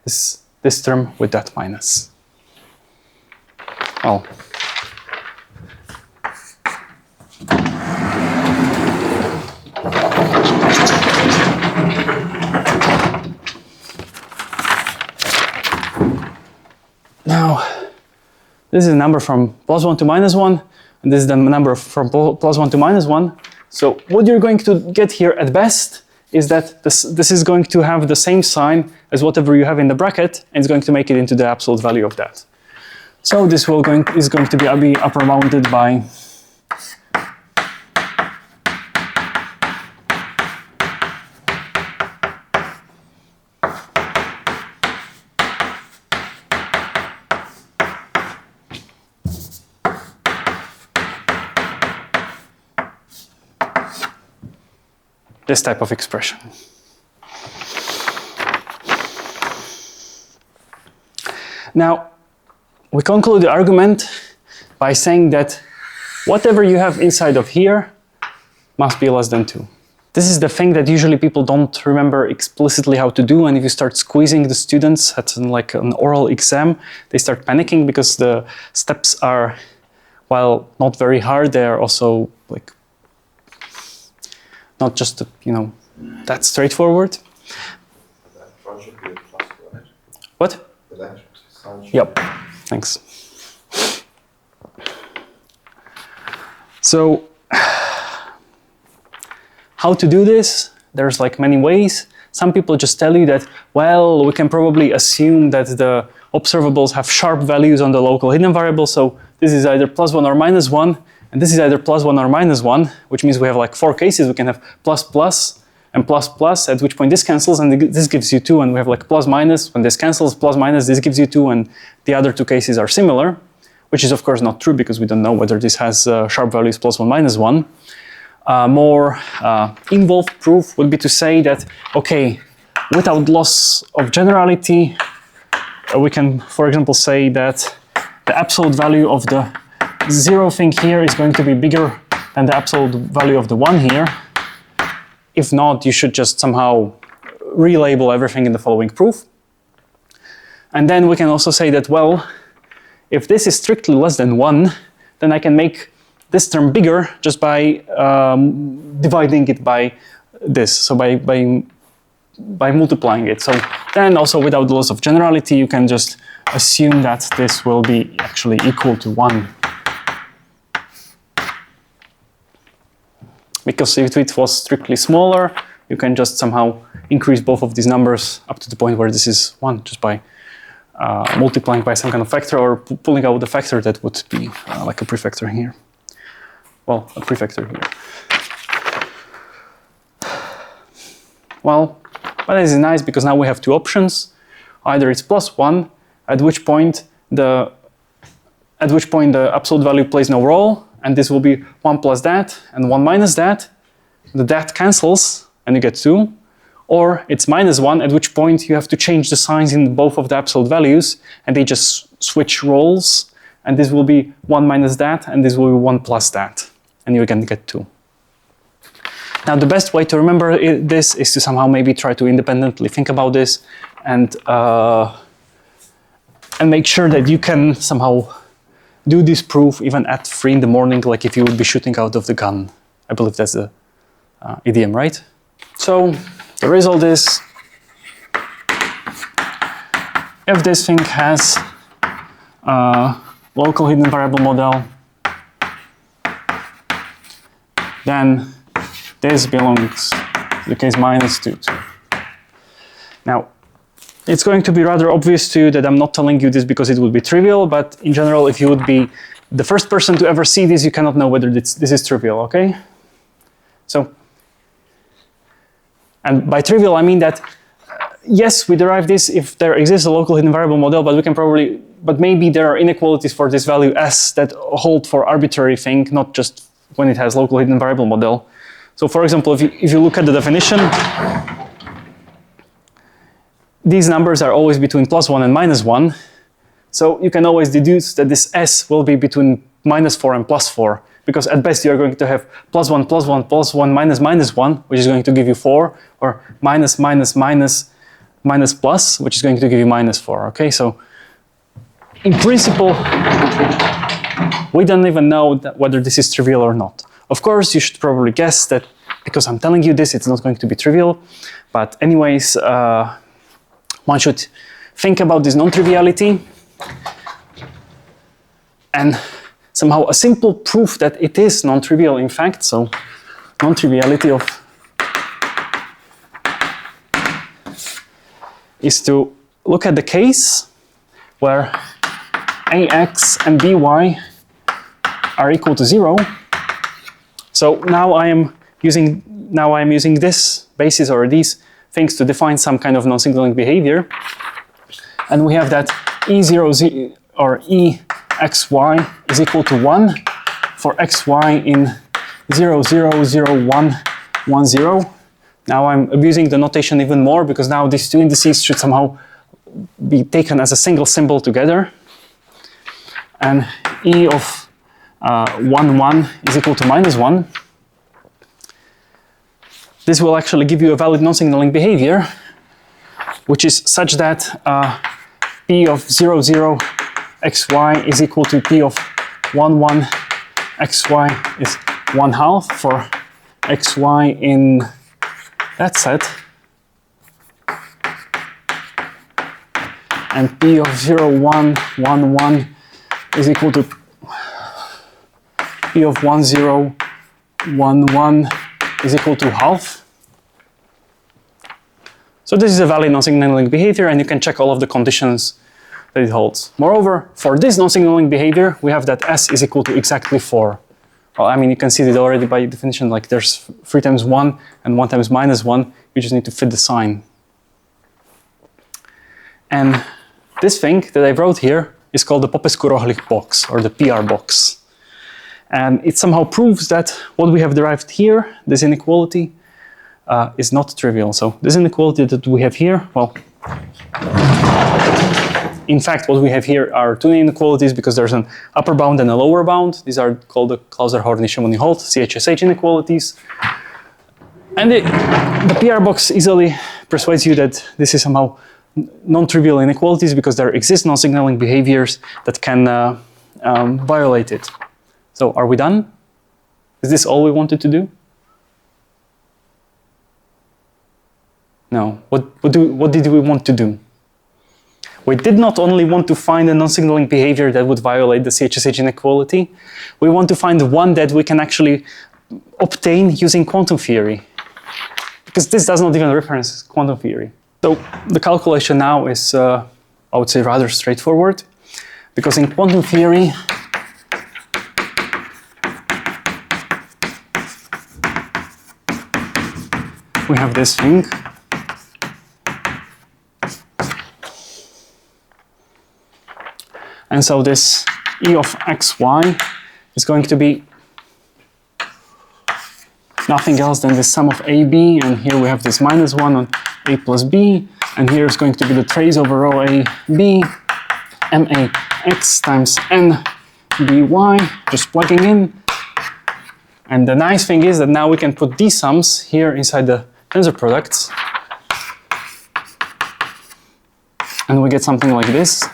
Speaker 1: is this term with that minus. Well, now, this is a number from +1 to -1, and this is the number from +1 to -1. So what you're going to get here at best is that this is going to have the same sign as whatever you have in the bracket, and it's going to make it into the absolute value of that. So this is going to be upper bounded by this type of expression. Now, we conclude the argument by saying that whatever you have inside of here must be less than 2. This is the thing that usually people don't remember explicitly how to do, and if you start squeezing the students at like an oral exam, they start panicking because the steps are, while not very hard, they are also like not just, you know, that straightforward.
Speaker 2: That one should be a plus, right?
Speaker 1: What?
Speaker 2: The left side should
Speaker 1: Yep, thanks. So, how to do this? There's like many ways. Some people just tell you that, well, we can probably assume that the observables have sharp values on the local hidden variable, so this is either +1 or -1, and this is either +1 or -1, which means we have like 4 cases. We can have plus plus and plus plus, at which point this cancels and this gives you 2, and we have like plus minus, when this cancels, plus minus, this gives you 2, and the other 2 cases are similar, which is of course not true because we don't know whether this has sharp values +1, -1. More involved proof would be to say that, okay, without loss of generality, we can, for example, say that the absolute value of the 0 thing here is going to be bigger than the absolute value of the 1 here. If not, you should just somehow relabel everything in the following proof. And then we can also say that, well, if this is strictly less than 1, then I can make this term bigger just by dividing it by this, so by multiplying it. So then also without the loss of generality, you can just assume that this will be actually equal to 1. Because if it was strictly smaller, you can just somehow increase both of these numbers up to the point where this is 1, just by multiplying by some kind of factor or pulling out the factor that would be like a prefactor here. Well, a prefactor here. Well, this is nice because now we have 2 options. Either it's +1, at which point the absolute value plays no role, and this will be 1 plus that and 1 minus that. The that cancels and you get 2. Or it's -1, at which point you have to change the signs in both of the absolute values, and they just switch roles, and this will be 1 minus that, and this will be 1 plus that, and you can get 2. Now, the best way to remember this is to somehow maybe try to independently think about this and make sure that you can somehow do this proof even at 3 in the morning, like if you would be shooting out of the gun. I believe that's the idiom, right? So the result is, if this thing has a local hidden variable model, then this belongs to the case -2. Now, it's going to be rather obvious to you that I'm not telling you this because it would be trivial, but in general, if you would be the first person to ever see this, you cannot know whether this is trivial, okay? So, and by trivial, I mean that, yes, we derive this if there exists a local hidden variable model, but maybe there are inequalities for this value s that hold for arbitrary thing, not just when it has local hidden variable model. So for example, if you look at the definition, these numbers are always between +1 and -1. So you can always deduce that this s will be between -4 and +4, because at best you're going to have +1, +1, +1, minus -1, which is going to give you 4, or minus, minus, minus, minus plus, which is going to give you -4, okay? So in principle, we don't even know whether this is trivial or not. Of course, you should probably guess that because I'm telling you this, it's not going to be trivial. But anyways, one should think about this non-triviality. And somehow a simple proof that it is non-trivial, in fact, so non-triviality of is to look at the case where ax and by are equal to 0. So now I am using this basis or these things to define some kind of non-signaling behavior, and we have that e0 or exy is equal to 1 for xy in 0, 0, 0, 1, 1, 0. Now I'm abusing the notation even more because now these two indices should somehow be taken as a single symbol together. And e of 1, 1 is equal to -1. This will actually give you a valid non-signaling behavior, which is such that p of 0, 0 xy is equal to p of 1, 1 xy is 1/2 for xy in that set, and p of 0, 1, 1, 1 is equal to p of 1, 0, 1, 1 is equal to half. So this is a valid non-signaling behavior, and you can check all of the conditions that it holds. Moreover, for this non-signaling behavior, we have that s is equal to exactly 4. Well, I mean, you can see it already by definition, like there's 3 times 1 and 1 times -1. You just need to fit the sign. And this thing that I wrote here is called the Popescu-Rohlich box, or the PR box. And it somehow proves that what we have derived here, this inequality, is not trivial. So this inequality that we have here, well, in fact, what we have here are two inequalities because there's an upper bound and a lower bound. These are called the Clauser-Horny-Chamonix-Holt, CHSH inequalities. And the PR box easily persuades you that this is somehow non-trivial inequalities because there exist non-signaling behaviors that can violate it. So are we done? Is this all we wanted to do? No. What did we want to do? We did not only want to find a non-signaling behavior that would violate the CHSH inequality, we want to find one that we can actually obtain using quantum theory. Because this does not even reference quantum theory. So the calculation now is, I would say, rather straightforward. Because in quantum theory, we have this thing. And so this E of xy is going to be nothing else than the sum of AB, and here we have this -1 on A plus B, and here is going to be the trace over rho AB, MAX times N BY, just plugging in. And the nice thing is that now we can put these sums here inside the tensor products, and we get something like this.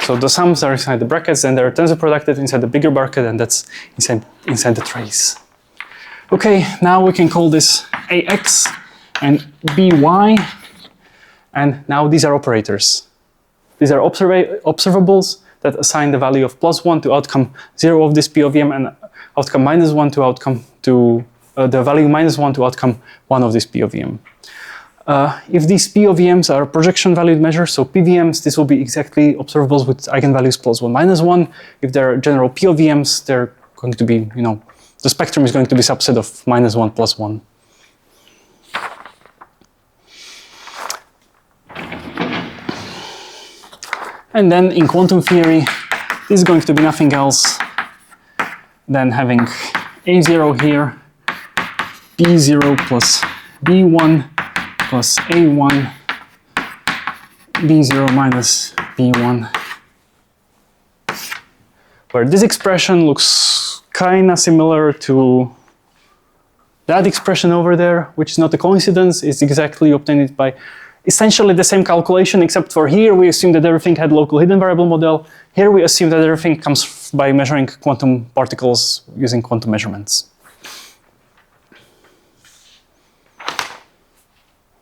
Speaker 1: So the sums are inside the brackets, and they're tensor producted inside the bigger bracket, and that's inside the trace. Okay, now we can call this AX and BY, and now these are operators. These are observables that assign the value of +1 to outcome 0 of this P of M, and outcome -1 to outcome to the value -1 to outcome 1 of this P of M. If these P of M's are projection valued measures, so PVMs, this will be exactly observables with eigenvalues +1, -1. If they're general P of M's, they're going to be, the spectrum is going to be subset of -1 +1. And then in quantum theory, this is going to be nothing else than having A0 here, B0 plus B1 plus A1, B0 minus B1, where this expression looks kind of similar to that expression over there, which is not a coincidence. It's exactly obtained by essentially the same calculation, except for here we assume that everything had local hidden variable model. Here we assume that everything comes by measuring quantum particles using quantum measurements.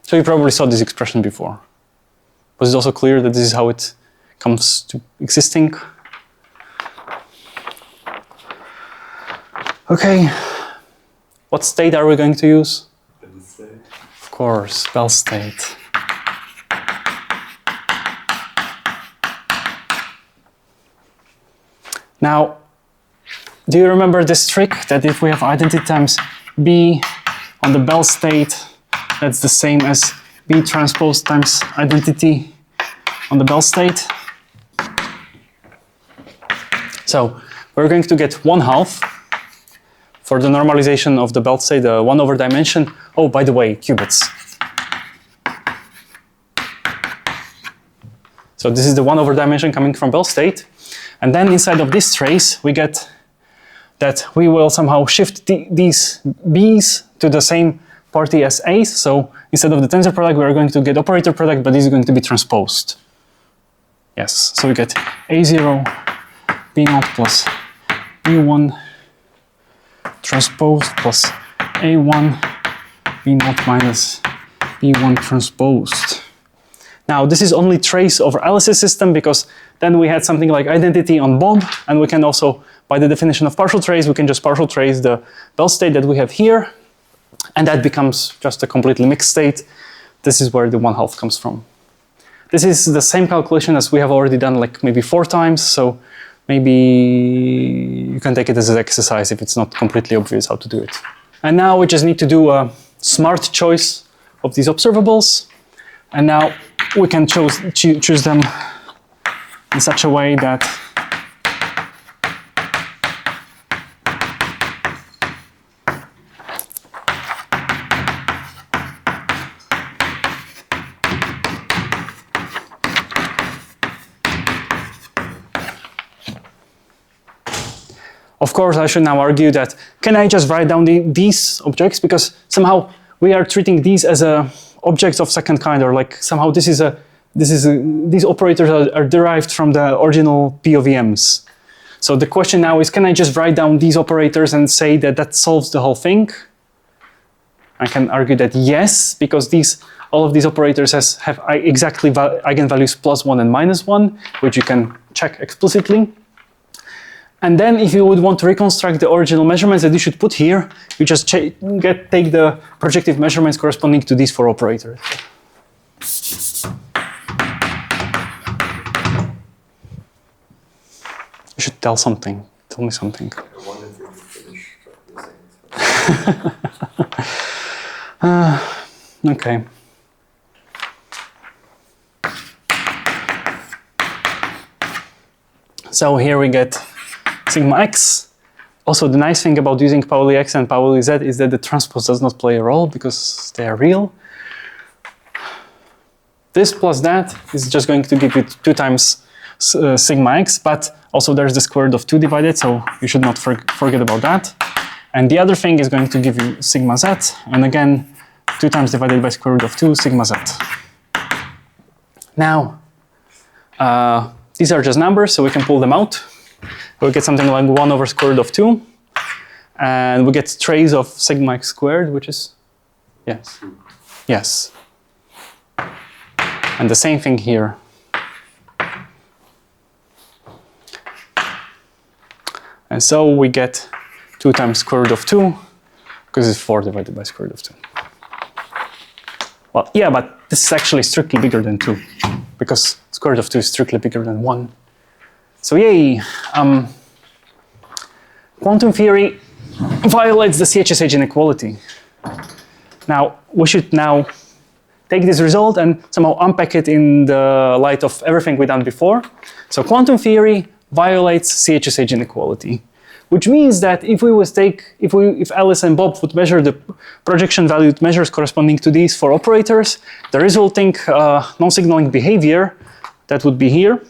Speaker 1: So you probably saw this expression before. Was it also clear that this is how it comes to existing? Okay, what state are we going to use?
Speaker 2: Bell state.
Speaker 1: Of course, Bell state. Now, do you remember this trick that if we have identity times B on the Bell state, that's the same as B transpose times identity on the Bell state? So we're going to get 1/2 for the normalization of the Bell state, the 1 over dimension. Oh, by the way, qubits. So this is the 1 over dimension coming from Bell state. And then inside of this trace, we get that we will somehow shift these B's to the same party as A's. So instead of the tensor product, we are going to get operator product, but this is going to be transposed. Yes, so we get A0, B0 plus B1 transposed plus A1, B0 minus B1 transposed. Now, this is only trace over Alice's system because then we had something like identity on Bob, and we can also, by the definition of partial trace, we can just partial trace the Bell state that we have here, and that becomes just a completely mixed state. This is where the 1/2 comes from. This is the same calculation as we have already done like maybe 4 times, so maybe you can take it as an exercise if it's not completely obvious how to do it. And now we just need to do a smart choice of these observables, and now we can choose them in such a way that of course, I should now argue that, can I just write down these objects? Because somehow we are treating these as objects of second kind, or like somehow these operators are derived from the original P of EMs. So the question now is, can I just write down these operators and say that that solves the whole thing? I can argue that yes, because all of these operators have exactly eigenvalues +1 and -1, which you can check explicitly. And then if you would want to reconstruct the original measurements that you should put here, you just take the projective measurements corresponding to these 4 operators. You should tell something. Tell me something.
Speaker 2: I wanted to finish practicing.
Speaker 1: Okay. So here we get sigma x. Also, the nice thing about using Pauli x and Pauli z is that the transpose does not play a role because they are real. This plus that is just going to give you 2 times sigma x, but also there's the square root of 2 divided, so you should not forget about that. And the other thing is going to give you sigma z, and again, 2 times divided by square root of 2 sigma z. Now, these are just numbers, so we can pull them out. We'll get something like 1 over square root of 2, and we get trace of sigma x squared, which is, yes, yes. And the same thing here. And so we get 2 times square root of 2, because it's 4 divided by square root of 2. Well, yeah, but this is actually strictly bigger than 2, because square root of 2 is strictly bigger than 1. So yay! Quantum theory violates the CHSH inequality. Now, we should now take this result and somehow unpack it in the light of everything we've done before. So quantum theory violates CHSH inequality, which means that if Alice and Bob would measure the projection valued measures corresponding to these four operators, the resulting non-signaling behavior, that would be here,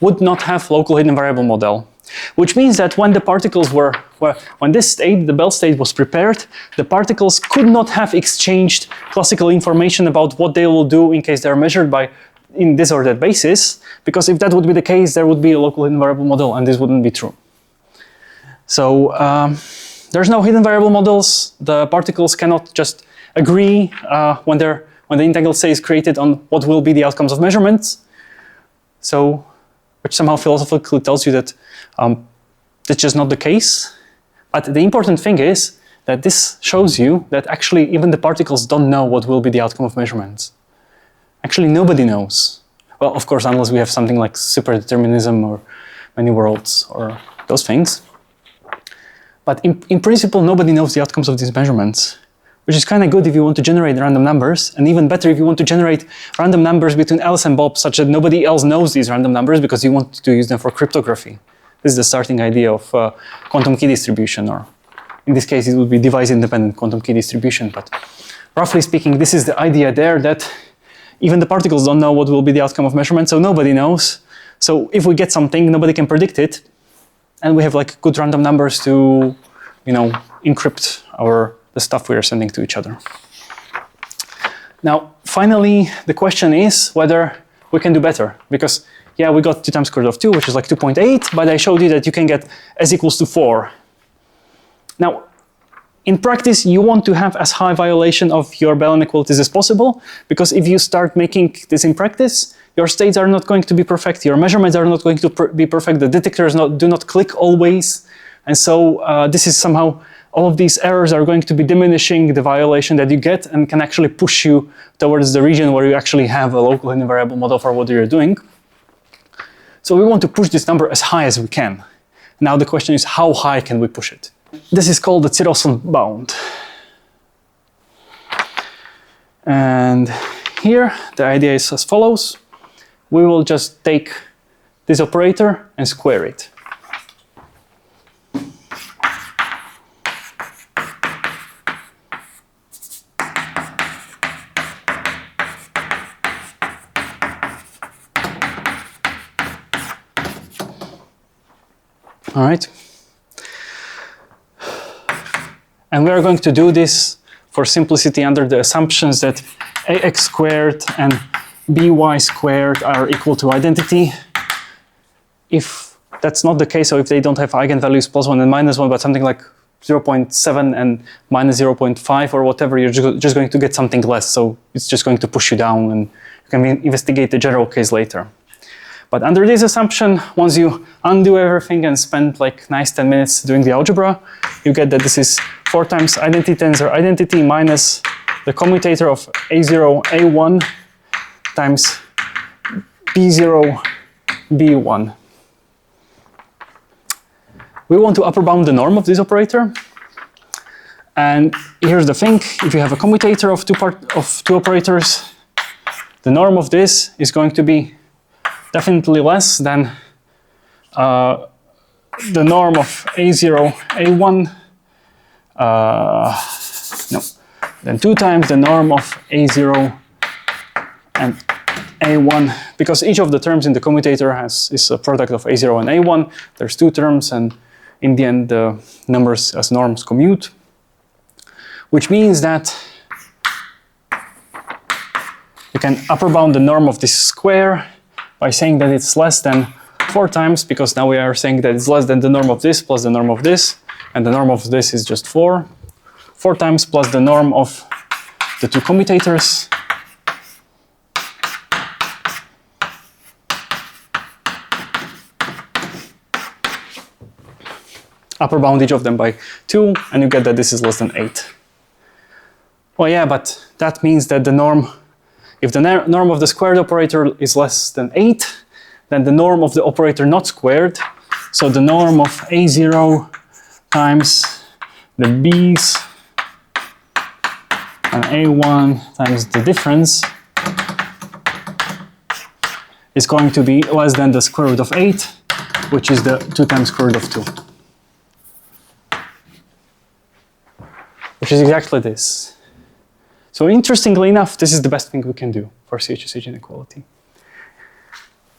Speaker 1: would not have local hidden variable model. Which means that when the particles when this state, the Bell state, was prepared, the particles could not have exchanged classical information about what they will do in case they're measured in this or that basis, because if that would be the case, there would be a local hidden variable model, and this wouldn't be true. So there's no hidden variable models. The particles cannot just agree when the entangled state is created on what will be the outcomes of measurements. So, which somehow philosophically tells you that that's just not the case. But the important thing is that this shows you that actually even the particles don't know what will be the outcome of measurements. Actually, nobody knows. Well, of course, unless we have something like superdeterminism or many worlds or those things. But in principle, nobody knows the outcomes of these measurements, which is kind of good if you want to generate random numbers, and even better if you want to generate random numbers between Alice and Bob such that nobody else knows these random numbers because you want to use them for cryptography. This is the starting idea of quantum key distribution, or in this case it would be device-independent quantum key distribution. But roughly speaking, this is the idea there, that even the particles don't know what will be the outcome of measurement, so nobody knows. So if we get something, nobody can predict it, and we have like good random numbers to, encrypt the stuff we are sending to each other. Now, finally, the question is whether we can do better, because yeah, we got 2 times square root of 2, which is like 2.8, but I showed you that you can get s equals to 4. Now, in practice, you want to have as high violation of your Bell inequalities as possible, because if you start making this in practice, your states are not going to be perfect, your measurements are not going to be perfect, the detectors do not click always, and so this is somehow, all of these errors are going to be diminishing the violation that you get and can actually push you towards the region where you actually have a local hidden variable model for what you're doing. So we want to push this number as high as we can. Now the question is, how high can we push it? This is called the Zittelson bound. And here the idea is as follows. We will just take this operator and square it. All right. And we are going to do this for simplicity under the assumptions that ax squared and by squared are equal to identity. If that's not the case, or if they don't have eigenvalues +1 and -1, but something like 0.7 and -0.5 or whatever, you're just going to get something less. So it's just going to push you down, and you can investigate the general case later. But under this assumption, once you undo everything and spend like nice 10 minutes doing the algebra, you get that this is 4 times identity tensor identity minus the commutator of A0, A1 times B0, B1. We want to upper bound the norm of this operator. And here's the thing, if you have a commutator of two operators, the norm of this is going to be definitely less than the norm of A0, A1, then 2 times the norm of A0 and A1, because each of the terms in the commutator is a product of A0 and A1. There's 2 terms, and in the end the numbers as norms commute, which means that you can upper bound the norm of this square by saying that it's less than 4 times, because now we are saying that it's less than the norm of this plus the norm of this, and the norm of this is just 4. 4 times plus the norm of the 2 commutators. Upper bound each of them by 2, and you get that this is less than 8. Well, yeah, but that means that the norm, if the norm of the squared operator is less than 8, then the norm of the operator not squared, so the norm of A0 times the B's and A1 times the difference is going to be less than the square root of 8, which is the 2 times square root of 2. Which is exactly this. So interestingly enough, this is the best thing we can do for CHSH inequality.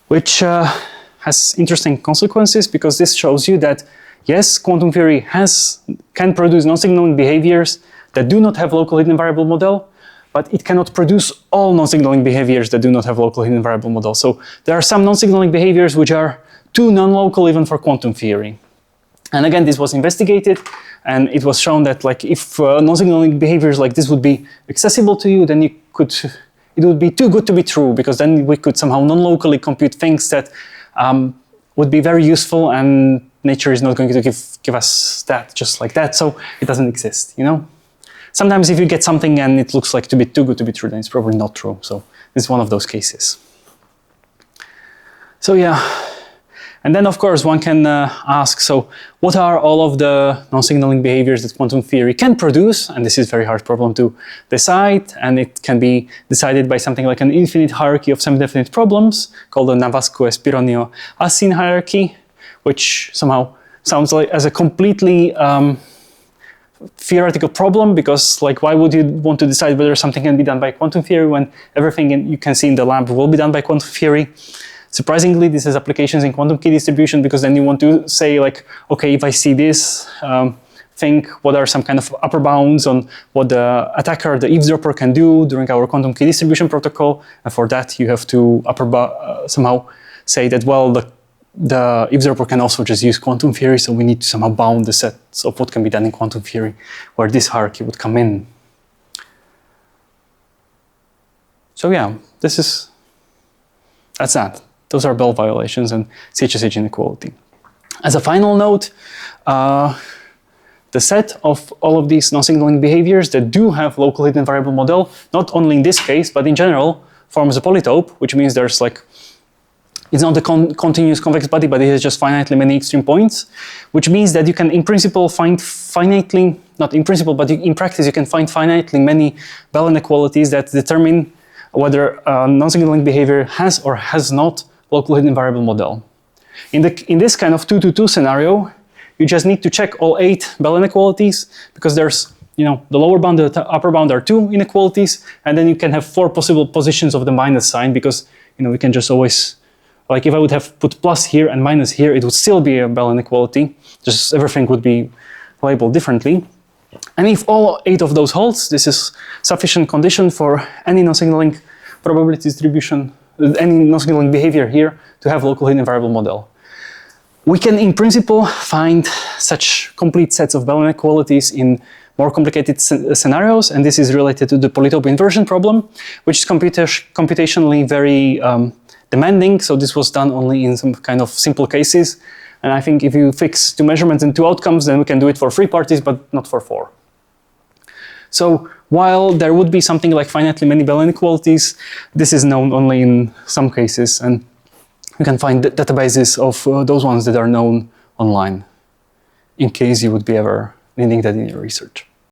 Speaker 1: Which has interesting consequences, because this shows you that, yes, quantum theory can produce non-signaling behaviors that do not have local hidden variable model, but it cannot produce all non-signaling behaviors that do not have local hidden variable model. So there are some non-signaling behaviors which are too non-local even for quantum theory. And again, this was investigated, and it was shown that like if non-signaling behaviors like this would be accessible to you, then it would be too good to be true, because then we could somehow non-locally compute things that would be very useful, and nature is not going to give us that just like that, so it doesn't exist, you know? Sometimes if you get something and it looks like to be too good to be true, then it's probably not true. So this is one of those cases. So yeah, and then of course one can ask, so what are all of the non-signaling behaviors that quantum theory can produce? And this is a very hard problem to decide, and it can be decided by something like an infinite hierarchy of semi-definite problems called the Navascu-Espironio-Assin hierarchy, which somehow sounds like as a completely theoretical problem, because like why would you want to decide whether something can be done by quantum theory when everything you can see in the lab will be done by quantum theory? Surprisingly, this has applications in quantum key distribution, because then you want to say like, okay, if I see this thing, what are some kind of upper bounds on what the attacker, the eavesdropper, can do during our quantum key distribution protocol, and for that you have to somehow say that, well, the eavesdropper can also just use quantum theory, so we need to somehow bound the sets of what can be done in quantum theory, where this hierarchy would come in. So yeah, that's that. Those are Bell violations and CHSH inequality. As a final note, the set of all of these non-signaling behaviors that do have local hidden variable model, not only in this case, but in general, forms a polytope, which means there's like, it's not a continuous convex body, but it has just finitely many extreme points, which means that you can, in principle, find finitely, not in principle, but in practice, you can find finitely many Bell inequalities that determine whether a non-signaling behavior has or has not local hidden variable model. In this kind of 2-to-2 scenario, you just need to check all 8 Bell inequalities, because there's, you know, the lower bound and the upper bound are 2 inequalities, and then you can have 4 possible positions of the minus sign, because, you know, we can just always, like if I would have put plus here and minus here, it would still be a Bell inequality, just everything would be labeled differently. And if all 8 of those holds, this is sufficient condition for any non-signaling probability distribution, any non-signaling behavior here to have local hidden variable model. We can, in principle, find such complete sets of Bell inequalities in more complicated scenarios, and this is related to the polytope inversion problem, which is computationally very demanding. So this was done only in some kind of simple cases. And I think if you fix 2 measurements and 2 outcomes, then we can do it for 3 parties, but not for 4. So while there would be something like finitely many Bell inequalities, this is known only in some cases, and you can find databases of those ones that are known online, in case you would be ever needing that in your research.